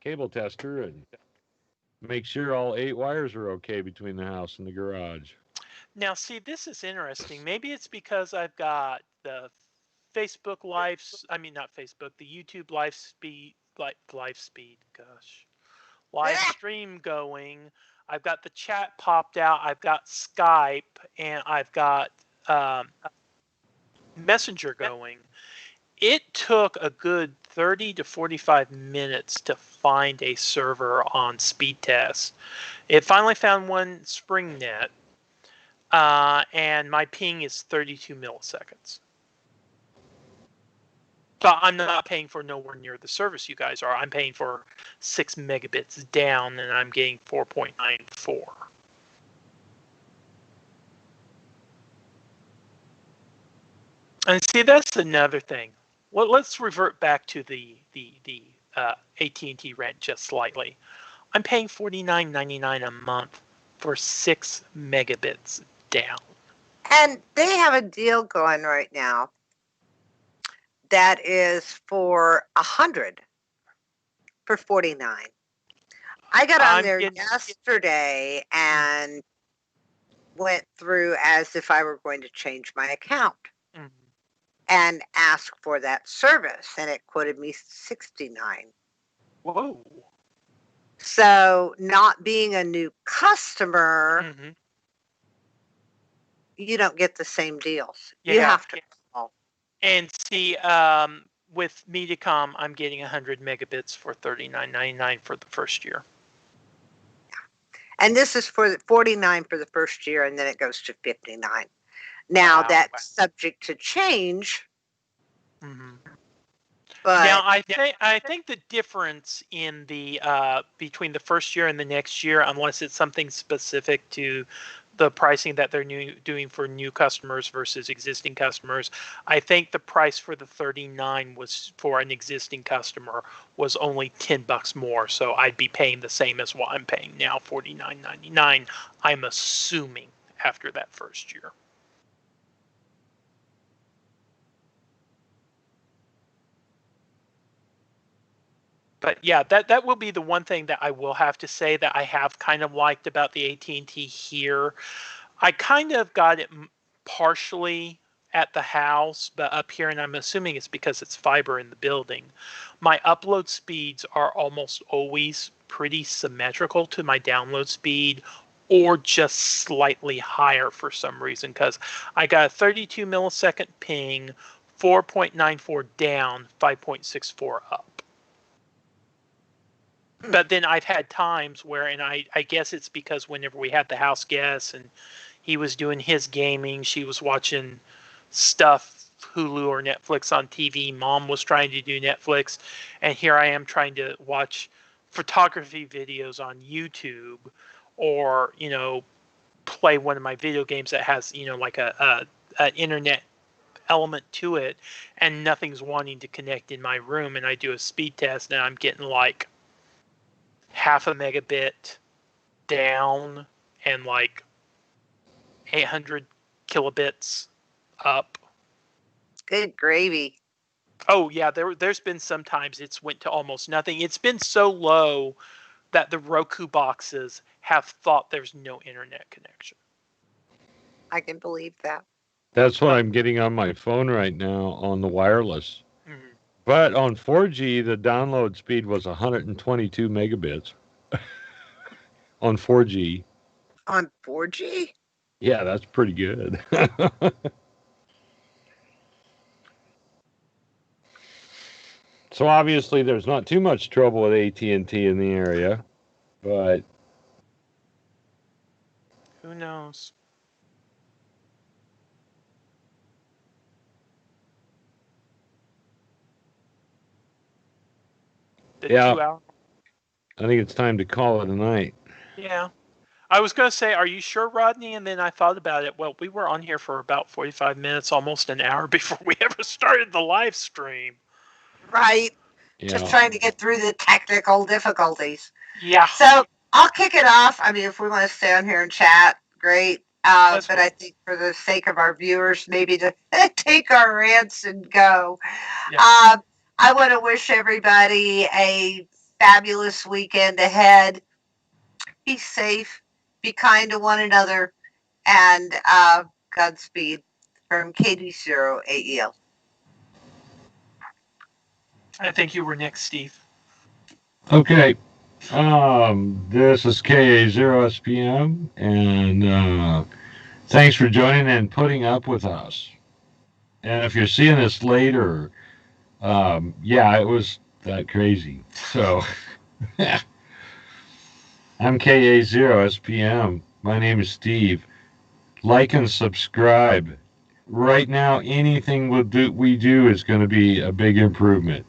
cable tester and make sure all 8 wires are okay between the house and the garage. Now, see, this is interesting. Maybe it's because I've got the Facebook live, I mean, not Facebook, the YouTube live speed, gosh, live stream going. I've got the chat popped out. I've got Skype and I've got um, Messenger going. It took a good 30 to 45 minutes to find a server on speed test. It finally found one SpringNet, and my ping is 32 milliseconds. But I'm not paying for nowhere near the service you guys are. I'm paying for 6 megabits down, and I'm getting 4.94. And see, that's another thing. Well, let's revert back to the AT&T rent just slightly. I'm paying $49.99 a month for 6 megabits down. And they have a deal going right now that is for 100 for 49. I got on there yesterday and went through as if I were going to change my account and ask for that service, and it quoted me 69. Whoa. So, not being a new customer, you don't get the same deals. You have to call. And see, with Mediacom, I'm getting 100 megabits for $39.99 for the first year. And this is for 49 for the first year, and then it goes to 59. Now, Wow. that's subject to change. But now, I think the difference in the between the first year and the next year, unless it's something specific to the pricing that they're doing for new customers versus existing customers, I think the price for the 39 was for an existing customer was only $10 more, so I'd be paying the same as what I'm paying now, $49.99. I'm assuming after that first year. But yeah, that will be the one thing that I will have to say that I have kind of liked about the AT&T here. I kind of got it partially at the house, but up here, and I'm assuming it's because it's fiber in the building, my upload speeds are almost always pretty symmetrical to my download speed or just slightly higher for some reason, because I got a 32 millisecond ping, 4.94 down, 5.64 up. But then I've had times where, and I guess it's because whenever we had the house guests and he was doing his gaming, she was watching stuff, Hulu or Netflix on TV, mom was trying to do Netflix, and here I am trying to watch photography videos on YouTube, or, you know, play one of my video games that has, you know, like an internet element to it, and nothing's wanting to connect in my room, and I do a speed test and I'm getting like half a megabit down and like 800 kilobits up. Good gravy. Oh yeah, there's been some times it's went to almost nothing. It's been so low that the Roku boxes have thought there's no internet connection. I can believe that. That's what I'm getting on my phone right now on the wireless. Mm-hmm. But on 4G, the download speed was 122 megabits on 4G. On 4G? Yeah, that's pretty good. So obviously, there's not too much trouble with AT&T in the area, but Who knows? The yeah, 2 hour. I think it's time to call it a night. Yeah. I was going to say, are you sure, Rodney? And then I thought about it. Well, we were on here for about 45 minutes, almost an hour before we ever started the live stream. Right. Just Yeah. trying to get through the technical difficulties. Yeah. So I'll kick it off. I mean, if we want to stay on here and chat, great. But I think for the sake of our viewers, maybe to take our rants and go. Yeah. I want to wish everybody a fabulous weekend ahead. Be safe, be kind to one another, and Godspeed from KD08EL. I think you were next, Steve. Okay. This is KA0SPM, and thanks for joining and putting up with us. And if you're seeing this later, yeah, it was that crazy. So I'm KA0SPM. My name is Steve. Like and subscribe. Right now, anything we do is going to be a big improvement.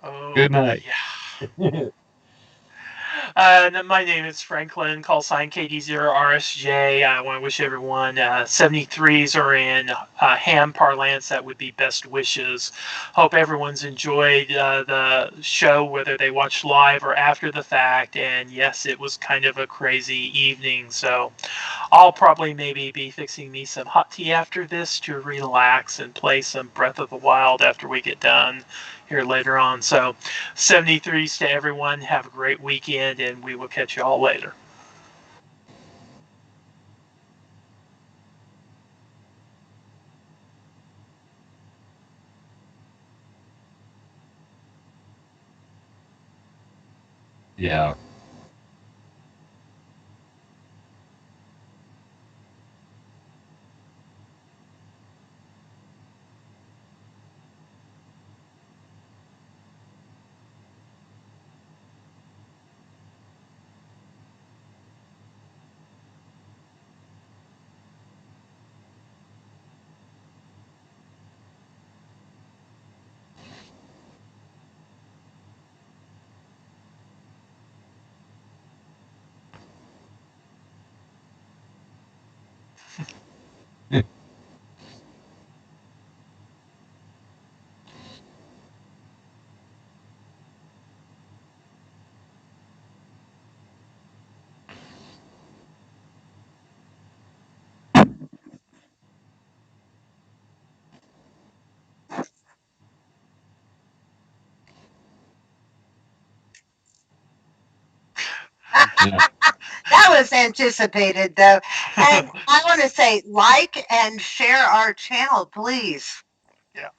Oh, Good night. Yeah. My name is Franklin, call sign KD0RSJ. I want to wish everyone 73s are in ham parlance. That would be best wishes. Hope everyone's enjoyed the show, whether they watched live or after the fact. And yes, it was kind of a crazy evening. So I'll probably maybe be fixing me some hot tea after this to relax and play some Breath of the Wild after we get done here later on. So 73s to everyone. Have a great weekend, and we will catch you all later. Yeah. Yeah. That was anticipated, though. And I want to say, like and share our channel, please. Yeah.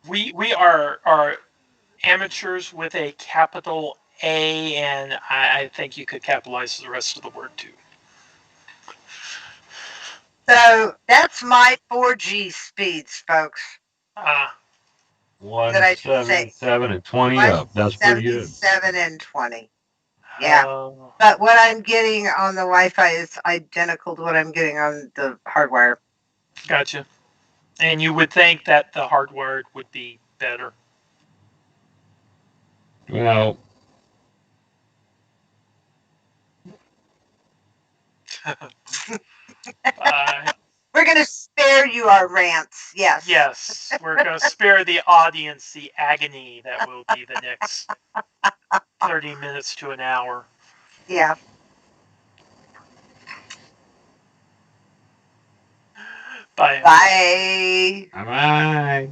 We are amateurs with a capital A, and I think you could capitalize the rest of the word too. So that's my 4G speeds, folks. Ah. That I should say 177 and 20 up. That's pretty good. 177 and 20. Yeah. Uh, But what I'm getting on the Wi-Fi is identical to what I'm getting on the hardwire. Gotcha. And you would think that the hardwired would be better. Well, We're going to spare you our rants. Yes. Yes, we're going to spare the audience the agony that will be the next 30 minutes to an hour. Yeah. Bye. Bye. bye.